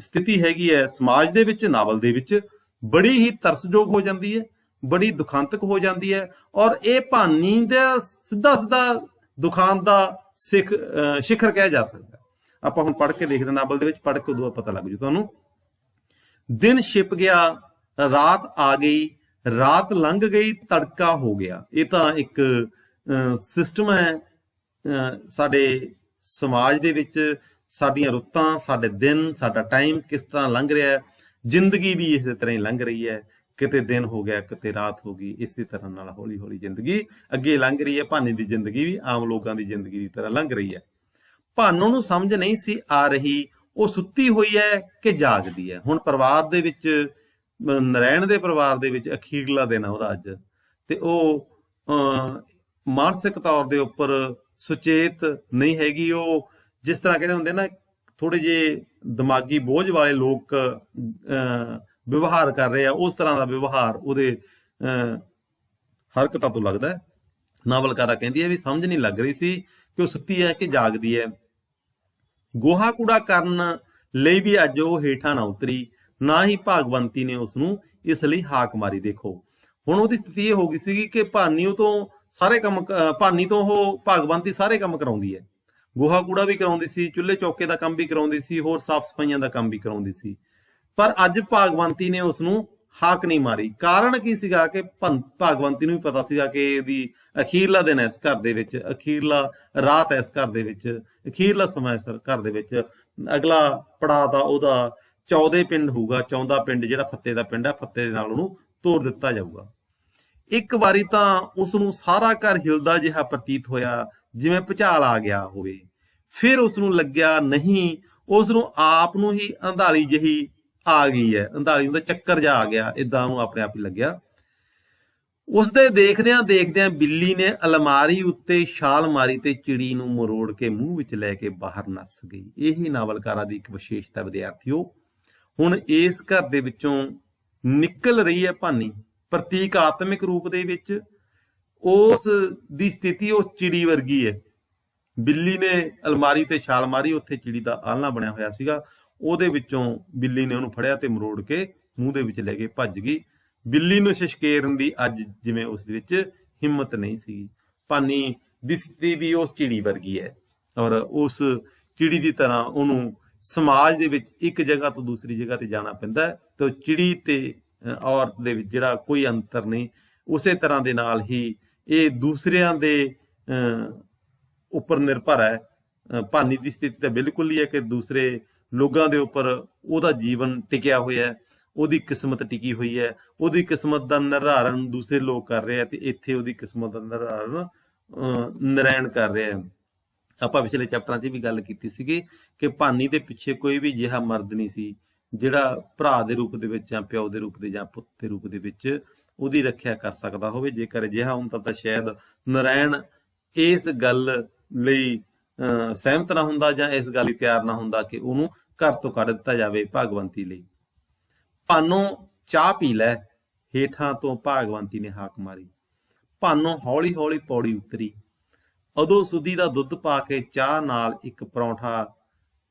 ਸਥਿਤੀ ਹੈਗੀ ਹੈ ਸਮਾਜ ਦੇ ਵਿੱਚ, ਨਾਵਲ ਦੇ ਵਿੱਚ, ਬੜੀ ਹੀ ਤਰਸਯੋਗ ਹੋ ਜਾਂਦੀ ਹੈ, ਬੜੀ ਦੁਖਾਂਤਕ ਹੋ ਜਾਂਦੀ ਹੈ। ਔਰ ਇਹ ਭਾਨੀ ਦਾ ਸਿੱਧਾ ਸਿੱਧਾ ਦੁਖਾਂਤ ਦਾ ਸਿਖਰ ਕਿਹਾ ਜਾ ਸਕਦਾ। ਆਪਾਂ ਹੁਣ ਪੜ੍ਹ ਕੇ ਦੇਖਦੇ ਨਾਵਲ ਦੇ ਵਿੱਚ, ਪੜ੍ਹ ਕੇ ਉਦੋਂ ਪਤਾ ਲੱਗ ਜੂ ਤੁਹਾਨੂੰ। ਦਿਨ ਛਿਪ ਗਿਆ, ਰਾਤ ਆ ਗਈ, ਰਾਤ ਲੰਘ ਗਈ, ਤੜਕਾ ਹੋ ਗਿਆ। ਇਹ ਤਾਂ ਇੱਕ ਸਿਸਟਮ ਹੈ ਸਾਡੇ ਸਮਾਜ ਦੇ ਵਿੱਚ। ਸਾਡੀਆਂ ਰੁੱਤਾਂ, ਸਾਡੇ ਦਿਨ, ਸਾਡਾ ਟਾਈਮ ਕਿਸ ਤਰ੍ਹਾਂ ਲੰਘ ਰਿਹਾ ਹੈ। ਜ਼ਿੰਦਗੀ ਵੀ ਇਸੇ ਤਰ੍ਹਾਂ ਹੀ ਲੰਘ ਰਹੀ ਹੈ, ਕਿਤੇ ਦਿਨ ਹੋ ਗਿਆ, ਕਿਤੇ ਰਾਤ ਹੋ ਗਈ। ਇਸੇ ਤਰ੍ਹਾਂ ਨਾਲ ਹੌਲੀ ਹੌਲੀ ਜ਼ਿੰਦਗੀ ਅੱਗੇ ਲੰਘ ਰਹੀ ਹੈ। ਭਾਨੀ ਦੀ ਜ਼ਿੰਦਗੀ ਵੀ ਆਮ ਲੋਕਾਂ ਦੀ ਜ਼ਿੰਦਗੀ ਦੀ ਤਰ੍ਹਾਂ ਲੰਘ ਰਹੀ ਹੈ। ਭਾਨੋ ਨੂੰ ਸਮਝ ਨਹੀਂ ਸੀ ਆ ਰਹੀ, ਉਹ ਸੁੱਤੀ ਹੋਈ ਹੈ ਕਿ ਜਾਗਦੀ ਹੈ। ਹੁਣ ਪਰਿਵਾਰ ਦੇ ਵਿੱਚ, ਨਰੈਣ ਦੇ ਪਰਿਵਾਰ ਦੇ ਵਿੱਚ ਅਖੀਰਲਾ ਦਿਨ ਆ ਉਹਦਾ ਅੱਜ, ਤੇ ਉਹ ਮਾਨਸਿਕ ਤੌਰ ਦੇ ਉੱਪਰ ਸੁਚੇਤ ਨਹੀਂ ਹੈਗੀ। ਉਹ ਜਿਸ ਤਰ੍ਹਾਂ ਕਹਿੰਦੇ ਹੁੰਦੇ ਨਾ, ਥੋੜੇ ਜਿਹੇ ਦਿਮਾਗੀ ਬੋਝ ਵਾਲੇ ਲੋਕ ਵਿਵਹਾਰ ਕਰ ਰਹੇ ਆ, ਉਸ ਤਰ੍ਹਾਂ ਦਾ ਵਿਵਹਾਰ ਉਹਦੇ ਹਰਕਤਾਂ ਤੋਂ ਲੱਗਦਾ। ਨਾਵਲਕਾਰਾ ਕਹਿੰਦੀ ਹੈ ਵੀ ਸਮਝ ਨਹੀਂ ਲੱਗ ਰਹੀ ਸੀ ਕਿ ਉਹ ਸੁੱਤੀ ਹੈ ਕਿ ਜਾਗਦੀ ਹੈ। ਗੋਹਾ ਕੂੜਾ ਕਰਨ ਲਈ ਵੀ ਅੱਜ ਉਹ ਹੇਠਾਂ ਨਾ ਉਤਰੀ, ਨਾ ਹੀ ਭਾਗਵੰਤੀ ਨੇ ਉਸਨੂੰ ਇਸ ਲਈ ਹਾਕ ਮਾਰੀ। ਦੇਖੋ, ਹੁਣ ਉਹਦੀ ਸਥਿਤੀ ਇਹ ਹੋ ਗਈ ਸੀਗੀ ਕਿ ਭਾਨੀ ਤੋਂ ਸਾਰੇ ਕੰਮ, ਭਾਨੀ ਤੋਂ ਉਹ ਭਾਗਵੰਤੀ ਸਾਰੇ ਕੰਮ ਕਰਾਉਂਦੀ ਹੈ। ਗੋਹਾ ਕੂੜਾ ਵੀ ਕਰਾਉਂਦੀ ਸੀ, ਚੁੱਲ੍ਹੇ ਚੌਕੇ ਦਾ ਕੰਮ ਵੀ ਕਰਾਉਂਦੀ ਸੀ, ਹੋਰ ਸਾਫ਼ ਸਫਾਈਆਂ ਦਾ ਕੰਮ ਵੀ ਕਰਾਉਂਦੀ ਸੀ। ਪਰ ਅੱਜ ਭਾਗਵੰਤੀ ਨੇ ਉਸਨੂੰ ਹਾਕ ਨਹੀਂ ਮਾਰੀ। ਕਾਰਨ ਕੀ ਸੀਗਾ ਕਿ ਭਾਗਵੰਤੀ ਨੂੰ ਵੀ ਪਤਾ ਸੀਗਾ ਕਿ ਇਹਦੀ ਅਖੀਰਲਾ ਦਿਨ ਹੈ ਇਸ ਘਰ ਦੇ ਵਿੱਚ, ਅਖੀਰਲਾ ਰਾਤ ਹੈ ਇਸ ਘਰ ਦੇ ਵਿੱਚ, ਅਖੀਰਲਾ ਸਮਾਂ ਇਸ ਘਰ ਦੇ ਵਿੱਚ। ਅਗਲਾ ਪੜਾਅ ਤਾਂ ਉਹਦਾ ਚੌਦੇ ਪਿੰਡ ਹੋਊਗਾ। ਚੌਂਦਾ ਪਿੰਡ ਜਿਹੜਾ ਫੱਤੇ ਦਾ ਪਿੰਡ ਹੈ, ਫੱਤੇ ਦੇ ਨਾਲ ਉਹਨੂੰ ਤੋੜ ਦਿੱਤਾ ਜਾਊਗਾ। ਇੱਕ ਵਾਰੀ ਤਾਂ ਉਸਨੂੰ ਸਾਰਾ ਘਰ ਹਿਲਦਾ ਜਿਹਾ ਪ੍ਰਤੀਤ ਹੋਇਆ, ਜਿਵੇਂ ਭੁਚਾਲ ਆ ਗਿਆ ਹੋਵੇ। ਫਿਰ ਉਸਨੂੰ ਲੱਗਿਆ ਨਹੀਂ, ਉਸਨੂੰ ਆਪ ਨੂੰ ਹੀ ਅੰਧਾਲੀ ਜਿਹੀ ਆ ਗਈ ਹੈ, ਅੰਧਾਲੀ ਹੁੰਦਾ ਚੱਕਰ ਜਾ ਆ ਗਿਆ, ਏਦਾਂ ਉਹਨੂੰ ਆਪਣੇ ਆਪ ਹੀ ਲੱਗਿਆ। ਉਸਦੇ ਦੇਖਦਿਆਂ ਦੇਖਦਿਆਂ ਬਿੱਲੀ ਨੇ ਅਲਮਾਰੀ ਉੱਤੇ ਛਾਲ ਮਾਰੀ ਤੇ ਚਿੜੀ ਨੂੰ ਮਰੋੜ ਕੇ ਮੂੰਹ ਵਿੱਚ ਲੈ ਕੇ ਬਾਹਰ ਨੱਸ ਗਈ। ਇਹੀ ਨਾਵਲਕਾਰਾ ਦੀ ਇੱਕ ਵਿਸ਼ੇਸ਼ਤਾ ਵਿਦਿਆਰਥੀਓ। ਹੁਣ ਇਸ ਘਰ ਦੇ ਵਿੱਚੋਂ ਨਿਕਲ ਰਹੀ ਹੈ ਭਾਨੀ, ਪ੍ਰਤੀਕਾਤਮਿਕ ਰੂਪ ਦੇ ਵਿੱਚ। ਉਸ ਦੀ ਸਥਿਤੀ ਉਹ ਚਿੜੀ ਵਰਗੀ ਹੈ। ਬਿੱਲੀ ਨੇ ਅਲਮਾਰੀ ਤੇ ਛਾਲ ਮਾਰੀ, ਉੱਥੇ ਚਿੜੀ ਦਾ ਆਲਣਾ ਬਣਿਆ ਹੋਇਆ ਸੀਗਾ, ਉਹਦੇ ਵਿੱਚੋਂ ਬਿੱਲੀ ਨੇ ਉਹਨੂੰ ਫੜਿਆ ਤੇ ਮਰੋੜ ਕੇ ਮੂੰਹ ਦੇ ਵਿੱਚ ਲੈ ਕੇ ਭੱਜ ਗਈ। ਬਿੱਲੀ ਨੂੰ ਸ਼ਿਸ਼ਕੇਰਨ ਦੀ ਅੱਜ ਜਿਵੇਂ ਉਸ ਦੇ ਵਿੱਚ ਹਿੰਮਤ ਨਹੀਂ ਸੀ। ਭਾਨੀ ਦੀ ਸਥਿਤੀ ਵੀ ਉਸ ਚਿੜੀ ਵਰਗੀ ਹੈ, ਔਰ ਉਸ ਚਿੜੀ ਦੀ ਤਰ੍ਹਾਂ ਉਹਨੂੰ ਸਮਾਜ ਦੇ ਵਿੱਚ ਇੱਕ ਜਗ੍ਹਾ ਤੋਂ ਦੂਸਰੀ ਜਗ੍ਹਾ ਤੇ ਜਾਣਾ ਪੈਂਦਾ ਹੈ। ਤੇ ਚਿੜੀ ਤੇ ਔਰਤ ਦੇ ਵਿੱਚ ਜਿਹੜਾ ਕੋਈ ਅੰਤਰ ਨਹੀਂ। ਉਸੇ ਤਰ੍ਹਾਂ ਦੇ ਨਾਲ ਹੀ ਇਹ ਦੂਸਰਿਆਂ ਦੇ ਉੱਪਰ ਨਿਰਭਰ ਹੈ। ਭਾਨੀ ਦੀ ਸਥਿਤੀ ਤਾਂ ਬਿਲਕੁਲ ਹੀ ਹੈ ਕਿ ਦੂਸਰੇ ਲੋਕਾਂ ਦੇ ਉੱਪਰ ਉਹਦਾ ਜੀਵਨ ਟਿਕਿਆ ਹੋਇਆ ਹੈ, ਉਹਦੀ ਕਿਸਮਤ ਟਿਕੀ ਹੋਈ ਹੈ। ਉਹਦੀ ਕਿਸਮਤ ਦਾ ਨਿਰਧਾਰਨ ਦੂਸਰੇ ਲੋਕ ਕਰ ਰਹੇ ਆ ਤੇ ਇੱਥੇ ਉਹਦੀ ਕਿਸਮਤ ਦਾ ਨਿਰਧਾਰਨ ਨਰੈਣ ਕਰ ਰਿਹਾ ਹੈ। ਆਪਾਂ ਪਿਛਲੇ ਚੈਪਟਰਾਂ 'ਚ ਵੀ ਗੱਲ ਕੀਤੀ ਸੀਗੀ ਕਿ ਭਾਨੀ ਦੇ ਪਿੱਛੇ ਕੋਈ ਵੀ ਅਜਿਹਾ ਮਰਦ ਨਹੀਂ ਸੀ ਜਿਹੜਾ ਭਰਾ ਦੇ ਰੂਪ ਦੇ ਵਿੱਚ ਜਾਂ ਪਿਓ ਦੇ ਰੂਪ ਦੇ ਜਾਂ ਪੁੱਤ ਦੇ ਰੂਪ ਦੇ ਵਿੱਚ ਉਹਦੀ ਰੱਖਿਆ ਕਰ ਸਕਦਾ ਹੋਵੇ। ਜੇਕਰ ਅਜਿਹਾ ਹੁੰਦਾ ਤਾਂ ਸ਼ਾਇਦ ਨਾਰਾਇਣ ਇਸ ਗੱਲ ਲਈ ਸਹਿਮਤ ਨਾ ਹੁੰਦਾ ਜਾਂ ਇਸ ਗੱਲ ਲਈ ਤਿਆਰ ਨਾ ਹੁੰਦਾ ਕਿ ਉਹਨੂੰ ਘਰ ਤੋਂ ਕੱਢ ਦਿੱਤਾ ਜਾਵੇ ਭਾਗਵੰਤੀ ਲਈ। ਭਾਨੋ ਚਾਹ ਪੀ ਲੈ, ਹੇਠਾਂ ਤੋਂ ਭਾਗਵੰਤੀ ਨੇ ਹਾਕ ਮਾਰੀ। ਭਾਨੋ ਹੌਲੀ ਹੌਲੀ ਪੌੜੀ ਉਤਰੀ। ਉਦੋਂ ਸੁਦੀ ਦਾ ਦੁੱਧ ਪਾ ਕੇ ਚਾਹ ਨਾਲ ਇੱਕ ਪਰੌਂਠਾ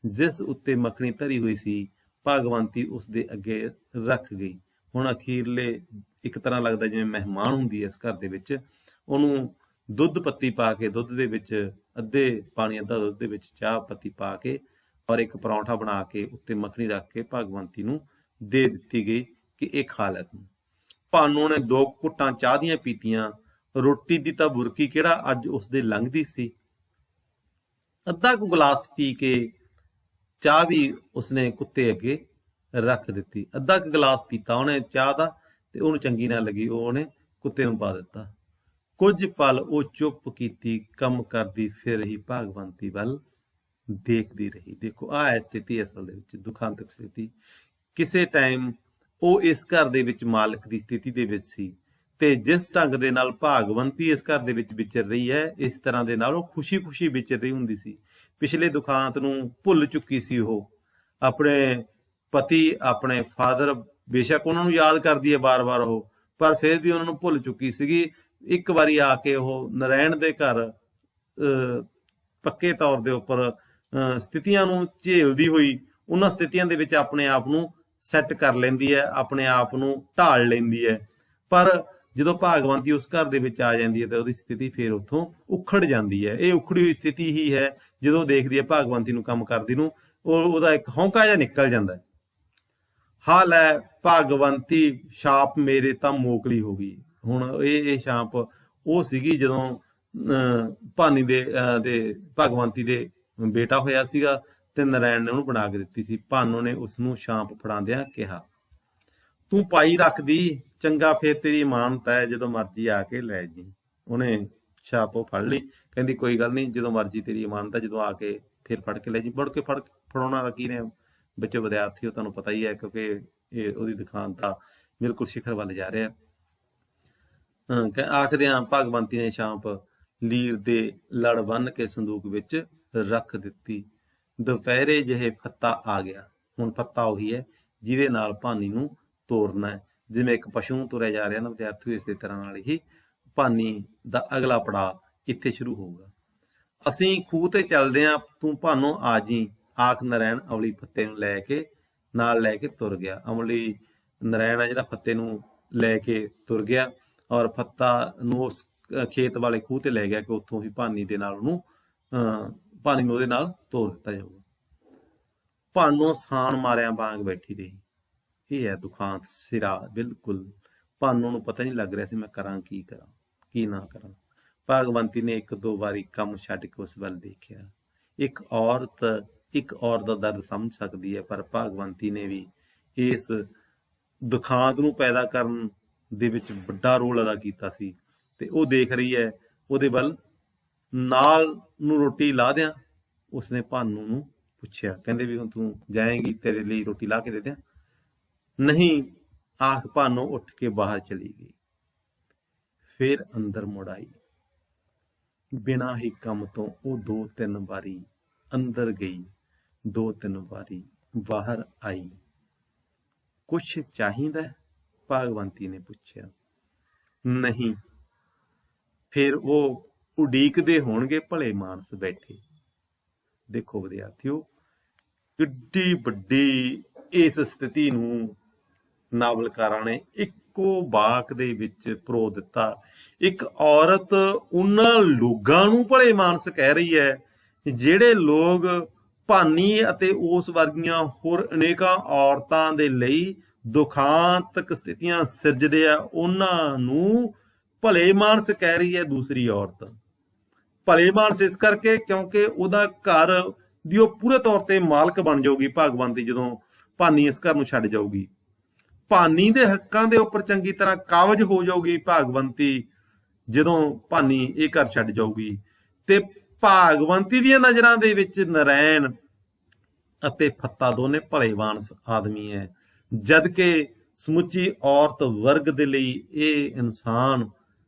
ਜਿਸ ਉੱਤੇ ਮੱਖਣੀ ਧਰੀ ਹੋਈ ਸੀ ਭਾਗਵੰਤੀ ਉਸਦੇ ਅੱਗੇ ਰੱਖ ਗਈ। ਹੁਣ ਅਖੀਰਲੇ ਇੱਕ ਤਰ੍ਹਾਂ ਲੱਗਦਾ ਜਿਵੇਂ ਮਹਿਮਾਨ ਹੁੰਦੀ ਹੈ ਇਸ ਘਰ ਦੇ ਵਿੱਚ, ਉਹਨੂੰ ਦੁੱਧ ਪੱਤੀ ਪਾ ਕੇ, ਦੁੱਧ ਦੇ ਵਿੱਚ ਅੱਧੇ ਪਾਣੀ ਅੱਧਾ ਦੁੱਧ ਦੇ ਵਿੱਚ ਚਾਹ ਪੱਤੀ ਪਾ ਕੇ ਔਰ ਇੱਕ ਪਰੌਂਠਾ ਬਣਾ ਕੇ ਉੱਤੇ ਮੱਖਣੀ ਰੱਖ ਕੇ ਭਾਗਵੰਤੀ ਨੂੰ ਦੇ ਦਿੱਤੀ ਗਈ ਕਿ ਇਹ ਖਾ ਲੈ ਤੂੰ। ਭਾਨੋ ਨੇ 2 ਘੁੱਟਾਂ ਚਾਹ ਦੀਆਂ ਪੀਤੀਆਂ। ਰੋਟੀ ਦੀ ਤਾਂ ਬੁਰਕੀ ਕਿਹੜਾ ਅੱਜ ਉਸਦੇ ਲੰਘਦੀ ਸੀ। ਅੱਧਾ ਕੁ ਗਲਾਸ ਪੀ ਕੇ ਚਾਹ ਵੀ ਉਸਨੇ ਕੁੱਤੇ ਅੱਗੇ ਰੱਖ ਦਿੱਤੀ। ਅੱਧਾ ਕੁ ਗਲਾਸ ਪੀਤਾ ਉਹਨੇ ਚਾਹ ਦਾ ਤੇ ਉਹਨੂੰ ਚੰਗੀ ਨਾ ਲੱਗੀ, ਉਹਨੇ ਕੁੱਤੇ ਨੂੰ ਪਾ ਦਿੱਤਾ। ਕੁਝ ਪਲ ਉਹ ਚੁੱਪ ਕੀਤੀ, ਕੰਮ ਕਰਦੀ ਫਿਰ ਰਹੀ, ਭਾਗਵੰਤੀ ਵੱਲ ਦੇਖਦੀ ਰਹੀ। ਦੇਖੋ ਆਹ ਹੈ ਸਥਿਤੀ ਅਸਲ ਦੇ ਵਿੱਚ, ਦੁਖਾਂਤਕ ਸਥਿਤੀ। ਕਿਸੇ ਟਾਈਮ ਉਹ ਇਸ ਘਰ ਦੇ ਵਿੱਚ ਮਾਲਕ ਦੀ ਸਥਿਤੀ ਦੇ ਵਿੱਚ ਸੀ ਤੇ ਜਿਸ ਢੰਗ ਦੇ ਨਾਲ ਭਾਗਵੰਤੀ ਇਸ ਘਰ ਦੇ ਵਿੱਚ ਵਿਚਰ ਰਹੀ ਹੈ, ਇਸ ਤਰ੍ਹਾਂ ਦੇ ਨਾਲ ਉਹ ਖੁਸ਼ੀ-ਖੁਸ਼ੀ ਵਿਚਰ ਰਹੀ ਹੁੰਦੀ ਸੀ। ਪਿਛਲੇ ਦੁਖਾਂਤ ਨੂੰ ਭੁੱਲ ਚੁੱਕੀ ਸੀ ਉਹ। ਆਪਣੇ ਪਤੀ, ਆਪਣੇ ਫਾਦਰ, ਬੇਸ਼ੱਕ ਉਹਨਾਂ ਨੂੰ ਯਾਦ ਕਰਦੀ ਹੈ ਬਾਰ-ਬਾਰ ਉਹ, ਪਰ ਫਿਰ ਵੀ ਉਹਨਾਂ ਨੂੰ ਭੁੱਲ ਚੁੱਕੀ ਸੀਗੀ। ਇੱਕ ਵਾਰੀ ਆ ਕੇ ਉਹ ਨਾਰਾਇਣ ਦੇ ਘਰ ਪੱਕੇ ਤੌਰ ਦੇ ਉੱਪਰ ਸਥਿਤੀਆਂ ਨੂੰ ਝੇਲਦੀ ਹੋਈ ਉਹਨਾਂ ਸਥਿਤੀਆਂ ਦੇ ਵਿੱਚ ਆਪਣੇ ਆਪ ਨੂੰ ਸੈੱਟ ਕਰ ਲੈਂਦੀ ਹੈ, ਆਪਣੇ ਆਪ ਨੂੰ ਢਾਲ ਲੈਂਦੀ ਹੈ। ਪਰ ਜਦੋਂ ਭਾਗਵੰਤੀ ਉਸ ਘਰ ਦੇ ਵਿੱਚ ਆ ਜਾਂਦੀ ਹੈ ਤਾਂ ਉਹਦੀ ਸਥਿਤੀ ਫਿਰ ਉੱਥੋਂ ਉਖੜ ਜਾਂਦੀ ਹੈ। ਇਹ ਉਖੜੀ ਹੋਈ ਸਥਿਤੀ ਹੀ ਹੈ ਜਦੋਂ ਦੇਖਦੀ ਹੈ ਭਾਗਵੰਤੀ ਨੂੰ ਕੰਮ ਕਰਦੀ ਨੂੰ, ਉਹਦਾ ਇੱਕ ਹੌਂਕਾ ਜਿਹਾ ਨਿਕਲ ਜਾਂਦਾ ਹੈ। ਹਾਲ ਹੈ ਭਾਗਵੰਤੀ ਛਾਪ ਮੇਰੇ ਤਾਂ ਮੋਕਲੀ ਹੋ ਗਈ। ਹੁਣ ਇਹ ਛਾਪ ਉਹ ਸੀਗੀ ਜਦੋਂ ਭਾਨੀ ਦੇ ਭਾਗਵੰਤੀ ਦੇ ਬੇਟਾ ਹੋਇਆ ਸੀਗਾ ਤੇ ਨਾਰਾਇਣ ਨੇ ਉਹਨੂੰ ਬਣਾ ਕੇ ਦਿੱਤੀ ਸੀ। ਭਾਨੋ ਨੇ ਉਸਨੂੰ ਛਾਪ ਫੜਾਉਂਦਿਆਂ ਕਿਹਾ, ਤੂੰ ਪਾਈ ਰੱਖਦੀ, ਚੰਗਾ ਫੇਰ ਤੇਰੀ ਇਮਾਨਤ ਹੈ, ਜਦੋਂ ਮਰਜ਼ੀ ਆ ਕੇ ਲੈ ਜੀ। ਉਹਨੇ ਛਾਪ ਉਹ ਫੜ ਲਈ, ਕਹਿੰਦੀ ਕੋਈ ਗੱਲ ਨਹੀਂ, ਜਦੋਂ ਮਰਜ਼ੀ ਤੇਰੀ ਇਮਾਨਤ ਹੈ, ਜਦੋਂ ਆ ਕੇ ਫਿਰ ਫੜ ਕੇ ਲੈ ਜੀ। ਮੁੜ ਕੇ ਫੜਾਉਣ ਵਾਲਾ ਕੀ ਨੇ, ਬੱਚੇ ਵਿਦਿਆਰਥੀ, ਉਹ ਤੁਹਾਨੂੰ ਪਤਾ ਹੀ ਹੈ ਕਿਉਂਕਿ ਇਹ ਉਹਦੀ ਦੁਖਾਂਤ ਬਿਲਕੁਲ ਸਿਖਰ ਵੱਲ ਜਾ ਰਿਹਾ। ਆਖਦਿਆਂ ਭਾਗਵੰਤੀ ਨੇ ਛਾਪ ਲੀਰ ਦੇ ਲੜ ਬੰਨ੍ਹ ਕੇ ਸੰਦੂਕ ਵਿੱਚ ਰੱਖ ਦਿੱਤੀ। ਦੁਪਹਿਰੇ ਜਿਹੇ ਫੱਤਾ ਆ ਗਿਆ। ਹੁਣ ਫੱਤਾ ਉਹੀ ਹੈ ਜਿਹਦੇ ਨਾਲ ਭਾਨੀ ਨੂੰ ਤੋਰਨਾ ਹੈ। ਜਿਵੇਂ ਇੱਕ ਪਸ਼ੂ ਨੂੰ ਤੁਰਿਆ ਜਾ ਰਿਹਾ ਨਾ ਵਿਦਿਆਰਥੀ, ਇਸੇ ਤਰ੍ਹਾਂ ਨਾਲ ਹੀ ਭਾਨੀ ਦਾ ਅਗਲਾ ਪੜਾਅ ਇੱਥੇ ਸ਼ੁਰੂ ਹੋਊਗਾ। ਅਸੀਂ ਖੂਹ ਤੇ ਚੱਲਦੇ ਹਾਂ, ਤੂੰ ਭਾਨੋ ਆ ਜੀ, ਆਖ ਨਾਰਾਇਣ ਅਮਲੀ ਫੱਤੇ ਨੂੰ ਲੈ ਕੇ ਨਾਲ ਲੈ ਕੇ ਤੁਰ ਗਿਆ। ਅਮਲੀ ਨਾਰਾਇਣ ਆ ਜਿਹੜਾ ਫੱਤੇ ਨੂੰ ਲੈ ਕੇ ਤੁਰ ਗਿਆ ਔਰ ਫੱਤਾ ਨੂੰ ਉਸ ਖੇਤ ਵਾਲੇ ਖੂਹ ਤੇ ਲੈ ਗਿਆ ਕਿ ਉੱਥੋਂ ਹੀ ਭਾਨੀ ਨੂੰ ਉਹਦੇ ਨਾਲ ਤੋਰ ਦਿੱਤਾ ਜਾਊਗਾ। ਭਾਨੋ ਸਾਣ ਮਾਰਿਆਂ ਵਾਂਗ ਬੈਠੀ ਰਹੀ। ਇਹ ਹੈ ਦੁਖਾਂਤ ਸਿਰਾ ਬਿਲਕੁਲ। ਭਾਨੋ ਨੂੰ ਪਤਾ ਨਹੀਂ ਲੱਗ ਰਿਹਾ ਸੀ ਮੈਂ ਕਰਾਂ ਕੀ ਨਾ ਕਰਾਂ। ਭਾਗਵੰਤੀ ਨੇ 1-2 ਵਾਰੀ ਕੰਮ ਛੱਡ ਕੇ ਉਸ ਵੱਲ ਦੇਖਿਆ। ਇੱਕ ਔਰਤ ਦਾ ਦਰਦ ਸਮਝ ਸਕਦੀ ਹੈ, ਪਰ ਭਾਗਵੰਤੀ ਨੇ ਵੀ ਇਸ ਦੁਖਾਂਤ ਨੂੰ ਪੈਦਾ ਕਰਨ ਦੇ ਵਿੱਚ ਵੱਡਾ ਰੋਲ ਅਦਾ ਕੀਤਾ ਸੀ ਤੇ ਉਹ ਦੇਖ ਰਹੀ ਹੈ ਉਹਦੇ ਵੱਲ। ਨਾਲ ਨੂੰ ਰੋਟੀ ਲਾ ਦਿਆਂ, ਉਸਨੇ ਭਾਨੋ ਨੂੰ ਪੁੱਛਿਆ, ਕਹਿੰਦੇ ਵੀ ਹੁਣ ਤੂੰ ਜਾਏਂਗੀ, ਤੇਰੇ ਲਈ ਰੋਟੀ ਲਾ ਕੇ ਦੇ ਦਿਆਂ? ਨਹੀਂ, ਆਖ ਭਾਨੋ ਉੱਠ ਕੇ ਬਾਹਰ ਚਲੀ ਗਈ। ਫਿਰ ਅੰਦਰ ਮੁੜ ਆਈ। ਬਿਨਾਂ ਹੀ ਕੰਮ ਤੋਂ ਉਹ 2-3 ਵਾਰੀ ਅੰਦਰ ਗਈ, 2-3 ਵਾਰੀ ਬਾਹਰ ਆਈ। ਕੁਛ ਚਾਹੀਦਾ? ਭਾਗਵੰਤੀ ਨੇ ਪੁੱਛਿਆ। ਨਹੀਂ। ਫਿਰ ਉਹ ਉਡੀਕਦੇ ਹੋਣਗੇ ਭਲੇ ਮਾਨਸ ਬੈਠੇ। ਦੇਖੋ ਵਿਦਿਆਰਥੀਓ, ਕਿੱਡੀ ਵੱਡੀ ਇਸ ਸਥਿਤੀ ਨੂੰ ਨਾਵਲਕਾਰਾਂ ਨੇ ਇੱਕੋ ਵਾਕ ਦੇ ਵਿੱਚ ਪਰੋ ਦਿੱਤਾ। ਇੱਕ ਔਰਤ ਉਹਨਾਂ ਲੋਕਾਂ ਨੂੰ ਭਲੇ ਮਾਨਸ ਕਹਿ ਰਹੀ ਹੈ ਜਿਹੜੇ ਲੋਕ ਭਾਨੀ ਅਤੇ ਉਸ ਵਰਗੀਆਂ ਹੋਰ ਅਨੇਕਾਂ ਔਰਤਾਂ ਦੇ ਲਈ ਦੁਖਾਂਤਕ ਸਥਿਤੀਆਂ ਸਿਰਜਦੇ ਆ, ਉਹਨਾਂ ਨੂੰ ਭਲੇ ਮਾਨਸ ਕਹਿ ਰਹੀ ਹੈ ਦੂਸਰੀ ਔਰਤ। ਭਲੇ ਮਾਨਸ ਇਸ ਕਰਕੇ ਕਿਉਂਕਿ ਉਹਦਾ ਘਰ ਦੀ ਉਹ ਪੂਰੇ ਤੌਰ ਤੇ ਮਾਲਕ ਬਣ ਜਾਊਗੀ ਭਾਗਵੰਤੀ ਜਦੋਂ ਭਾਨੀ ਇਸ ਘਰ ਨੂੰ ਛੱਡ ਜਾਊਗੀ। ਭਾਨੀ ਦੇ ਹੱਕਾਂ ਦੇ ਉੱਪਰ ਚੰਗੀ ਤਰ੍ਹਾਂ ਕਾਬਜ ਹੋ ਜਾਊਗੀ ਭਾਗਵੰਤੀ ਜਦੋਂ ਭਾਨੀ ਇਹ ਘਰ ਛੱਡ ਜਾਊਗੀ। ਤੇ ਭਾਗਵੰਤੀ ਦੀਆਂ ਨਜ਼ਰਾਂ ਦੇ ਵਿੱਚ ਨਾਰਾਇਣ ਅਤੇ ਫੱਤਾ ਦੋਨੇ ਭਲੇਵਾਨ ਆਦਮੀ ਹੈ, ਜਦ ਕਿ ਸਮੁੱਚੀ ਔਰਤ ਵਰਗ ਦੇ ਲਈ ਇਹ ਇਨਸਾਨ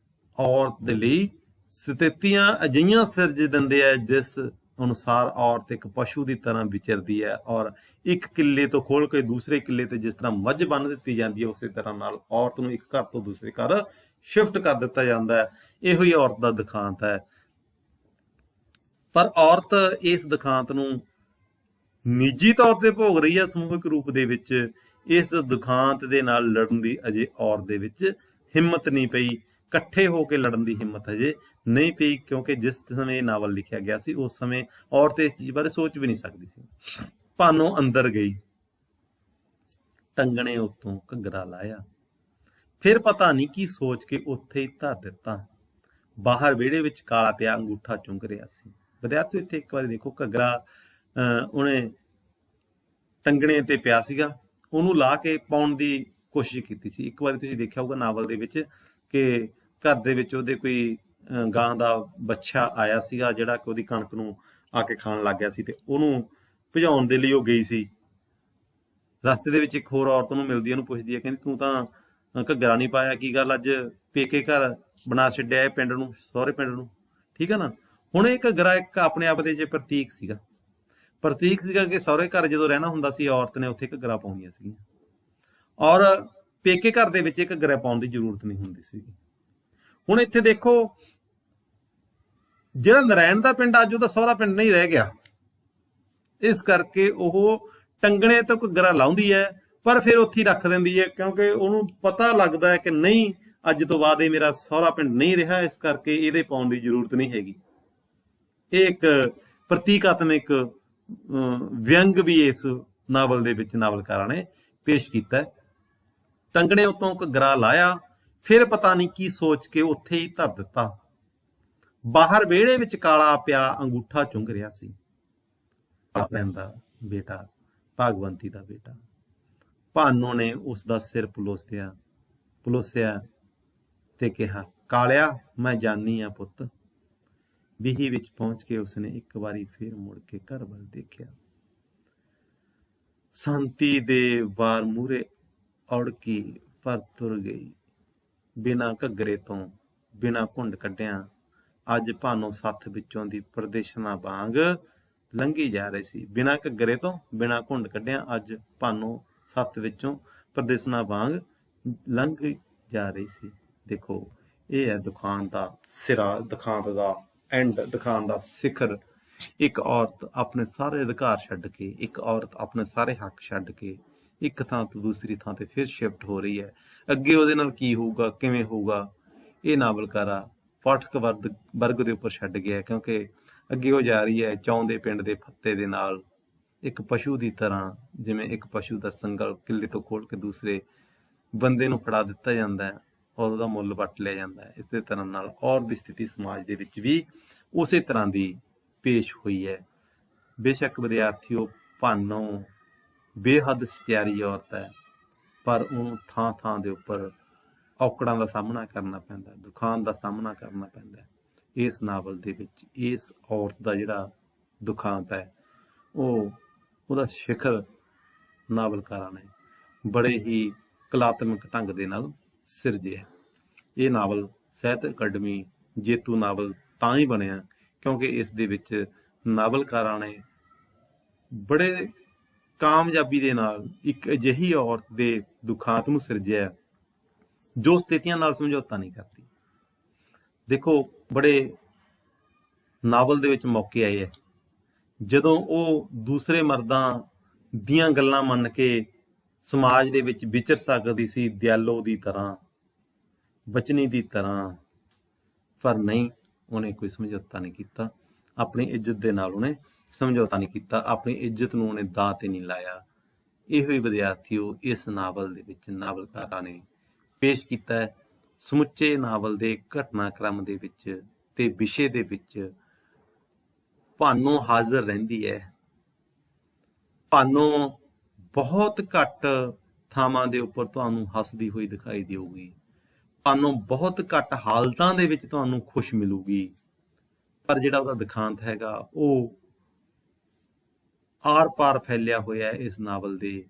ਔਰਤ ਦੇ ਲਈ ਸਥਿਤੀਆਂ ਅਜਿਹੀਆਂ ਸਿਰਜ ਦਿੰਦੇ ਹੈ ਜਿਸ ਅਨੁਸਾਰ ਔਰਤ ਇੱਕ ਪਸ਼ੂ ਦੀ ਤਰ੍ਹਾਂ ਵਿਚਰਦੀ ਹੈ, ਔਰ ਇੱਕ ਕਿੱਲੇ ਤੋਂ ਖੋਲ ਕੇ ਦੂਸਰੇ ਕਿੱਲੇ ਤੇ ਜਿਸ ਤਰ੍ਹਾਂ ਮੱਝ ਬੰਨ੍ਹ ਦਿੱਤੀ ਜਾਂਦੀ ਹੈ, ਉਸੇ ਤਰ੍ਹਾਂ ਨਾਲ ਔਰਤ ਨੂੰ ਇੱਕ ਘਰ ਤੋਂ ਦੂਸਰੇ ਘਰ ਸ਼ਿਫਟ ਕਰ ਦਿੱਤਾ ਜਾਂਦਾ ਹੈ। ਇਹੋ ਹੀ ਔਰਤ ਦਾ ਦੁਖਾਂਤ ਹੈ। ਪਰ ਔਰਤ ਇਸ ਦੁਖਾਂਤ ਨੂੰ ਨਿੱਜੀ ਤੌਰ ਤੇ ਭੋਗ ਰਹੀ ਹੈ ਸਮੂਹਿਕ ਰੂਪ ਦੇ ਵਿੱਚ। ਇਸ ਦੁਖਾਂਤ ਦੇ ਨਾਲ ਲੜਨ ਦੀ ਅਜੇ ਔਰਤ ਦੇ ਵਿੱਚ ਹਿੰਮਤ ਨਹੀਂ ਪਈ, ਇਕੱਠੇ ਹੋ ਕੇ ਲੜਨ ਦੀ ਹਿੰਮਤ ਅਜੇ ਨਹੀਂ ਪਈ, ਕਿਉਂਕਿ ਜਿਸ ਸਮੇਂ ਇਹ ਨਾਵਲ ਲਿਖਿਆ ਗਿਆ ਸੀ ਉਸ ਸਮੇਂ ਔਰਤ ਇਸ ਚੀਜ਼ ਬਾਰੇ ਸੋਚ ਵੀ ਨਹੀਂ ਸਕਦੀ ਸੀ। ਭਾਨੋ ਅੰਦਰ ਗਈ, ਟੰਗਣੇ ਉੱਤੋਂ ਘੱਗਰਾ ਲਾਇਆ, ਫਿਰ ਪਤਾ ਨਹੀਂ ਕੀ ਸੋਚ ਕੇ ਉੱਥੇ ਹੀ ਧਰ ਦਿੱਤਾ। ਬਾਹਰ ਵਿਹੜੇ ਵਿੱਚ ਕਾਲਾ ਪਿਆ ਅੰਗੂਠਾ ਚੁੰਗ ਰਿਹਾ ਸੀ। ਵਿਦਿਆਰਥੀ ਇੱਥੇ ਇੱਕ ਵਾਰੀ ਦੇਖੋ, ਘੱਗਰਾ ਉਹਨੇ ਟੰਗਣੇ ਤੇ ਪਿਆ ਸੀਗਾ, ਉਹਨੂੰ ਲਾ ਕੇ ਪਾਉਣ ਦੀ ਕੋਸ਼ਿਸ਼ ਕੀਤੀ ਸੀ। ਇੱਕ ਵਾਰੀ ਤੁਸੀਂ ਦੇਖਿਆ ਹੋਊਗਾ ਨਾਵਲ ਦੇ ਵਿੱਚ ਕਿ ਘਰ ਦੇ ਵਿੱਚ ਉਹਦੇ ਕੋਈ ਗਾਂ ਦਾ ਬੱਚਾ ਆਇਆ ਸੀਗਾ ਜਿਹੜਾ ਕਿ ਉਹਦੀ ਕਣਕ ਨੂੰ ਆ ਕੇ ਖਾਣ ਲੱਗ ਗਿਆ ਸੀ, ਤੇ ਉਹਨੂੰ ਭਜਾਉਣ ਦੇ ਲਈ ਉਹ ਗਈ ਸੀ। ਰਸਤੇ ਦੇ ਵਿੱਚ ਇੱਕ ਹੋਰ ਔਰਤ ਨੂੰ ਮਿਲਦੀ ਹੈ, ਉਹਨੂੰ ਪੁੱਛਦੀ ਹੈ, ਕਹਿੰਦੀ ਤੂੰ ਤਾਂ ਘੱਗਰਾ ਨਹੀਂ ਪਾਇਆ, ਕੀ ਗੱਲ ਅੱਜ ਪੇਕੇ ਘਰ ਬਣਾ ਛੱਡਿਆ ਪਿੰਡ ਨੂੰ, ਸਹੁਰੇ ਪਿੰਡ ਨੂੰ, ਠੀਕ ਹੈ ਨਾ। ਹੁਣ ਇਹ ਘੱਗਰਾ ਇੱਕ ਆਪਣੇ ਆਪ ਦੇ ਜੇ ਪ੍ਰਤੀਕ ਸੀਗਾ ਕਿ ਸਹੁਰੇ ਘਰ ਜਦੋਂ ਰਹਿਣਾ ਹੁੰਦਾ ਸੀ ਔਰਤ ਨੇ ਉੱਥੇ ਘੱਗਰਾ ਪਾਉਂਦੀਆਂ ਸੀਗੀਆਂ, ਔਰ ਪੇਕੇ ਘਰ ਦੇ ਵਿੱਚ ਘੱਗਰਾ ਪਾਉਣ ਦੀ ਜ਼ਰੂਰਤ ਨਹੀਂ ਹੁੰਦੀ ਸੀਗੀ। ਹੁਣ ਇੱਥੇ ਦੇਖੋ, ਜਿਹੜਾ ਨਰਾਇਣ ਦਾ ਪਿੰਡ ਅੱਜ ਉਹਦਾ ਸਹੁਰਾ ਪਿੰਡ ਨਹੀਂ ਰਹਿ ਗਿਆ, ਇਸ ਕਰਕੇ ਉਹ ਟੰਗਣੇ ਤੋਂ ਘੱਗਰਾ ਲਾਉਂਦੀ ਹੈ, ਪਰ ਫਿਰ ਉੱਥੇ ਹੀ ਰੱਖ ਦਿੰਦੀ ਹੈ, ਕਿਉਂਕਿ ਉਹਨੂੰ ਪਤਾ ਲੱਗਦਾ ਹੈ ਕਿ ਨਹੀਂ, ਅੱਜ ਤੋਂ ਬਾਅਦ ਇਹ ਮੇਰਾ ਸਹੁਰਾ ਪਿੰਡ ਨਹੀਂ ਰਿਹਾ, ਇਸ ਕਰਕੇ ਇਹਦੇ ਪਾਉਣ ਦੀ ਜ਼ਰੂਰਤ ਨਹੀਂ ਹੈਗੀ। ਇਹ ਇੱਕ ਪ੍ਰਤੀਕਾਤਮਕ ਵਿਅੰਗ ਵੀ ਇਸ ਨਾਵਲ ਦੇ ਵਿੱਚ ਨਾਵਲਕਾਰਾਂ ਨੇ ਪੇਸ਼ ਕੀਤਾ। ਟੰਗਣੇ ਉੱਤੋਂ ਘੱਗਰਾ ਲਾਇਆ, ਫਿਰ ਪਤਾ ਨਹੀਂ ਕੀ ਸੋਚ ਕੇ ਉੱਥੇ ਹੀ ਧਰ ਦਿੱਤਾ। ਬਾਹਰ ਵਿਹੜੇ ਵਿੱਚ ਕਾਲਾ ਪਿਆ ਅੰਗੂਠਾ ਚੁੰਗ ਰਿਹਾ ਸੀ। ਦਾ ਬੇਟਾ, ਭਾਗਵੰਤੀ ਦਾ ਬੇਟਾ। ਭਾਨੋ ਨੇ ਉਸ ਦਾ ਸਿਰ ਪਲੋਸਿਆ ਤੇ ਕਿਹਾ, ਕਾਲਿਆ ਮੈਂ ਜਾਨੀ ਆ ਪੁੱਤ। ਵੀਹੀ ਵਿੱਚ ਪਹੁੰਚ ਕੇ ਉਸਨੇ ਇੱਕ ਵਾਰੀ ਫਿਰ ਮੁੜ ਕੇ ਘਰ ਵੱਲ ਦੇਖਿਆ। ਸੰਤੀ ਦੇ ਵਾਰ ਮੂਹਰੇ ਔੜਕੀ ਪਰ ਤੁਰ ਗਈ, ਬਿਨਾਂ ਘੱਗਰੇ ਤੋਂ, ਬਿਨਾਂ ਘੁੰਡ ਕੱਢਿਆਂ। ਅੱਜ ਭਾਨੋ ਸੱਥ ਵਿੱਚੋਂ ਦੀ ਪ੍ਰਦੇਸ਼ਨਾ ਵਾਂਗ ਲੰਘੀ ਜਾ ਰਹੀ ਸੀ। ਬਿਨਾਂ ਘੱਗਰੇ ਤੋਂ, ਬਿਨਾਂ ਘੁੰਡ ਕੱਢਿਆਂ ਅੱਜ ਭਾਨੋ ਸੱਥ ਵਿੱਚੋਂ ਪ੍ਰਦੇਸ਼ਨਾ ਵਾਂਗ ਲੰਘ ਜਾ ਰਹੀ ਸੀ। ਦੇਖੋ, ਇਹ ਹੈ ਦੁਖਾਂਤ ਦਾ ਸਿਰਾ, ਦੁਖਾਂਤ ਦਾ ਐਂਡ, ਦੁਖਾਂਤ ਦਾ ਸਿਖਰ। ਇੱਕ ਔਰਤ ਆਪਣੇ ਸਾਰੇ ਅਧਿਕਾਰ ਛੱਡ ਕੇ, ਇੱਕ ਔਰਤ ਆਪਣੇ ਸਾਰੇ ਹੱਕ ਛੱਡ ਕੇ ਇੱਕ ਥਾਂ ਤੋਂ ਦੂਸਰੀ ਥਾਂ ਤੇ ਫਿਰ ਸ਼ਿਫਟ ਹੋ ਰਹੀ ਹੈ। ਅੱਗੇ ਉਹਦੇ ਨਾਲ ਕੀ ਹੋਊਗਾ, ਕਿਵੇਂ ਹੋਊਗਾ, ਇਹ ਨਾਵਲਕਾਰਾ ਪਾਠਕ ਵਰਗ ਦੇ ਉੱਪਰ ਛੱਡ ਗਿਆ, ਕਿਉਂਕਿ ਅੱਗੇ ਉਹ ਜਾ ਰਹੀ ਹੈ ਚੌਂਦੇ ਪਿੰਡ ਦੇ ਫੱਤੇ ਦੇ ਨਾਲ, ਇੱਕ ਪਸ਼ੂ ਦੀ ਤਰ੍ਹਾਂ। ਜਿਵੇਂ ਇੱਕ ਪਸ਼ੂ ਦਾ ਸੰਗਲ ਕਿੱਲੇ ਤੋਂ ਖੋਲ ਕੇ ਦੂਸਰੇ ਬੰਦੇ ਨੂੰ ਫੜਾ ਦਿੱਤਾ ਜਾਂਦਾ ਹੈ ਔਰ ਉਹਦਾ ਮੁੱਲ ਵੱਟ ਲਿਆ ਜਾਂਦਾ ਹੈ, ਇਸੇ ਤਰ੍ਹਾਂ ਨਾਲ ਔਰਤ ਦੀ ਸਥਿਤੀ ਸਮਾਜ ਦੇ ਵਿੱਚ ਵੀ ਉਸੇ ਤਰ੍ਹਾਂ ਦੀ ਪੇਸ਼ ਹੋਈ ਹੈ। ਬੇਸ਼ੱਕ ਵਿਦਿਆਰਥੀਓ, ਭਾਨੋ ਬੇਹੱਦ ਸਚਿਆਰੀ ਔਰਤ ਹੈ, ਪਰ ਉਹਨੂੰ ਥਾਂ ਥਾਂ ਦੇ ਉੱਪਰ ਔਕੜਾਂ ਦਾ ਸਾਹਮਣਾ ਕਰਨਾ ਪੈਂਦਾ, ਦੁਖਾਂਤ ਦਾ ਸਾਹਮਣਾ ਕਰਨਾ ਪੈਂਦਾ। ਇਸ ਨਾਵਲ ਦੇ ਵਿੱਚ ਇਸ ਔਰਤ ਦਾ ਜਿਹੜਾ ਦੁਖਾਂਤ ਹੈ, ਉਹਦਾ ਸਿਖਰ ਨਾਵਲਕਾਰਾਂ ਨੇ ਬੜੇ ਹੀ ਕਲਾਤਮਕ ਢੰਗ ਦੇ ਨਾਲ ਸਿਰਜਿਆ। ਇਹ ਨਾਵਲ ਸਾਹਿਤ ਅਕਾਡਮੀ ਜੇਤੂ ਨਾਵਲ ਤਾਂ ਹੀ ਬਣਿਆ ਕਿਉਂਕਿ ਇਸ ਦੇ ਵਿੱਚ ਨਾਵਲਕਾਰਾਂ ਨੇ ਬੜੇ ਕਾਮਯਾਬੀ ਦੇ ਨਾਲ ਇੱਕ ਅਜਿਹੀ ਔਰਤ ਦੇ ਦੁਖਾਂਤ ਨੂੰ ਸਿਰਜਿਆ ਜੋ ਸਥਿਤੀਆਂ ਨਾਲ ਸਮਝੌਤਾ ਨਹੀਂ ਕਰਦੀ। ਦੇਖੋ, ਬੜੇ ਨਾਵਲ ਦੇ ਵਿੱਚ ਮੌਕੇ ਆਏ ਹੈ ਜਦੋਂ ਉਹ ਦੂਸਰੇ ਮਰਦਾਂ ਦੀਆਂ ਗੱਲਾਂ ਮੰਨ ਕੇ ਸਮਾਜ ਦੇ ਵਿੱਚ ਵਿਚਰ ਸਕਦੀ ਸੀ, ਦਿਆਲੋ ਦੀ ਤਰ੍ਹਾਂ, ਬਚਨੀ ਦੀ ਤਰ੍ਹਾਂ, ਪਰ ਨਹੀਂ, ਉਹਨੇ ਕੋਈ ਸਮਝੌਤਾ ਨਹੀਂ ਕੀਤਾ। ਆਪਣੀ ਇੱਜ਼ਤ ਦੇ ਨਾਲ ਉਹਨੇ ਸਮਝੌਤਾ ਨਹੀਂ ਕੀਤਾ, ਆਪਣੀ ਇੱਜ਼ਤ ਨੂੰ ਉਹਨੇ ਦਾਅ ਤੇ ਨਹੀਂ ਲਾਇਆ। ਇਹੋ ਹੀ ਵਿਦਿਆਰਥੀਓ ਇਸ ਨਾਵਲ ਦੇ ਵਿੱਚ ਨਾਵਲਕਾਰਾਂ ਨੇ ਪੇਸ਼ ਕੀਤਾ ਹੈ। ਸਮੁੱਚੇ ਨਾਵਲ ਦੇ ਘਟਨਾਕ੍ਰਮ ਦੇ ਵਿੱਚ ਤੇ ਵਿਸ਼ੇ ਦੇ ਵਿੱਚ ਭਾਨੋ ਹਾਜ਼ਰ ਰਹਿੰਦੀ ਹੈ। ਭਾਨੋ ਬਹੁਤ ਘੱਟ ਥਾਵਾਂ ਦੇ ਉੱਪਰ ਤੁਹਾਨੂੰ ਹੱਸਦੀ ਹੋਈ ਦਿਖਾਈ ਦੇਊਗੀ। ਭਾਨੋ ਬਹੁਤ ਘੱਟ ਹਾਲਤਾਂ ਦੇ ਵਿੱਚ ਤੁਹਾਨੂੰ ਖੁਸ਼ ਮਿਲੂਗੀ, ਪਰ ਜਿਹੜਾ ਉਹਦਾ ਦੁਖਾਂਤ ਹੈਗਾ ਉਹ ਆਰ ਪਾਰ ਫੈਲਿਆ ਹੋਇਆ ਹੈ ਇਸ ਨਾਵਲ ਦੇ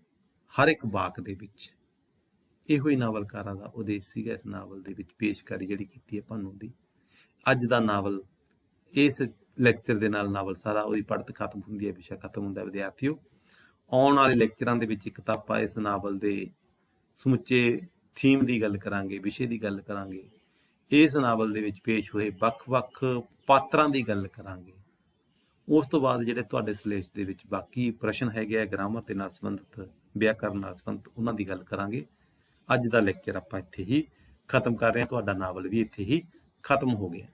ਹਰ ਇੱਕ ਵਾਕ ਦੇ ਵਿੱਚ। ਇਹੋ ਹੀ ਨਾਵਲਕਾਰਾਂ ਦਾ ਉਦੇਸ਼ ਸੀਗਾ ਇਸ ਨਾਵਲ ਦੇ ਵਿੱਚ ਪੇਸ਼ਕਾਰੀ ਜਿਹੜੀ ਕੀਤੀ ਹੈ ਭਾਨੂੰ ਦੀ। ਅੱਜ ਦਾ ਨਾਵਲ ਇਸ ਲੈਕਚਰ ਦੇ ਨਾਲ ਨਾਵਲ ਸਾਰਾ ਉਹਦੀ ਪੜ੍ਹਤ ਖਤਮ ਹੁੰਦੀ ਹੈ, ਵਿਸ਼ਾ ਖਤਮ ਹੁੰਦਾ। ਵਿਦਿਆਰਥੀਓ, ਆਉਣ ਵਾਲੇ ਲੈਕਚਰਾਂ ਦੇ ਵਿੱਚ ਇੱਕ ਤਾਂ ਆਪਾਂ ਇਸ ਨਾਵਲ ਦੇ ਸਮੁੱਚੇ ਥੀਮ ਦੀ ਗੱਲ ਕਰਾਂਗੇ, ਵਿਸ਼ੇ ਦੀ ਗੱਲ ਕਰਾਂਗੇ, ਇਸ ਨਾਵਲ ਦੇ ਵਿੱਚ ਪੇਸ਼ ਹੋਏ ਵੱਖ-ਵੱਖ ਪਾਤਰਾਂ ਦੀ ਗੱਲ ਕਰਾਂਗੇ। ਉਸ ਤੋਂ ਬਾਅਦ ਜਿਹੜੇ ਤੁਹਾਡੇ ਸਿਲੇਬਸ ਦੇ ਵਿੱਚ ਬਾਕੀ ਪ੍ਰਸ਼ਨ ਹੈਗੇ ਆ ਗ੍ਰਾਮਰ ਦੇ ਨਾਲ ਸੰਬੰਧਿਤ, ਵਿਆਕਰਨ ਨਾਲ ਸੰਬੰਧਿਤ, ਉਹਨਾਂ ਦੀ ਗੱਲ ਕਰਾਂਗੇ। ਅੱਜ ਦਾ ਲੈਕਚਰ ਆਪਾਂ ਇੱਥੇ ਹੀ ਖਤਮ ਕਰ ਰਹੇ ਹਾਂ। ਤੁਹਾਡਾ ਨਾਵਲ ਵੀ ਇੱਥੇ ਹੀ ਖਤਮ ਹੋ ਗਿਆ।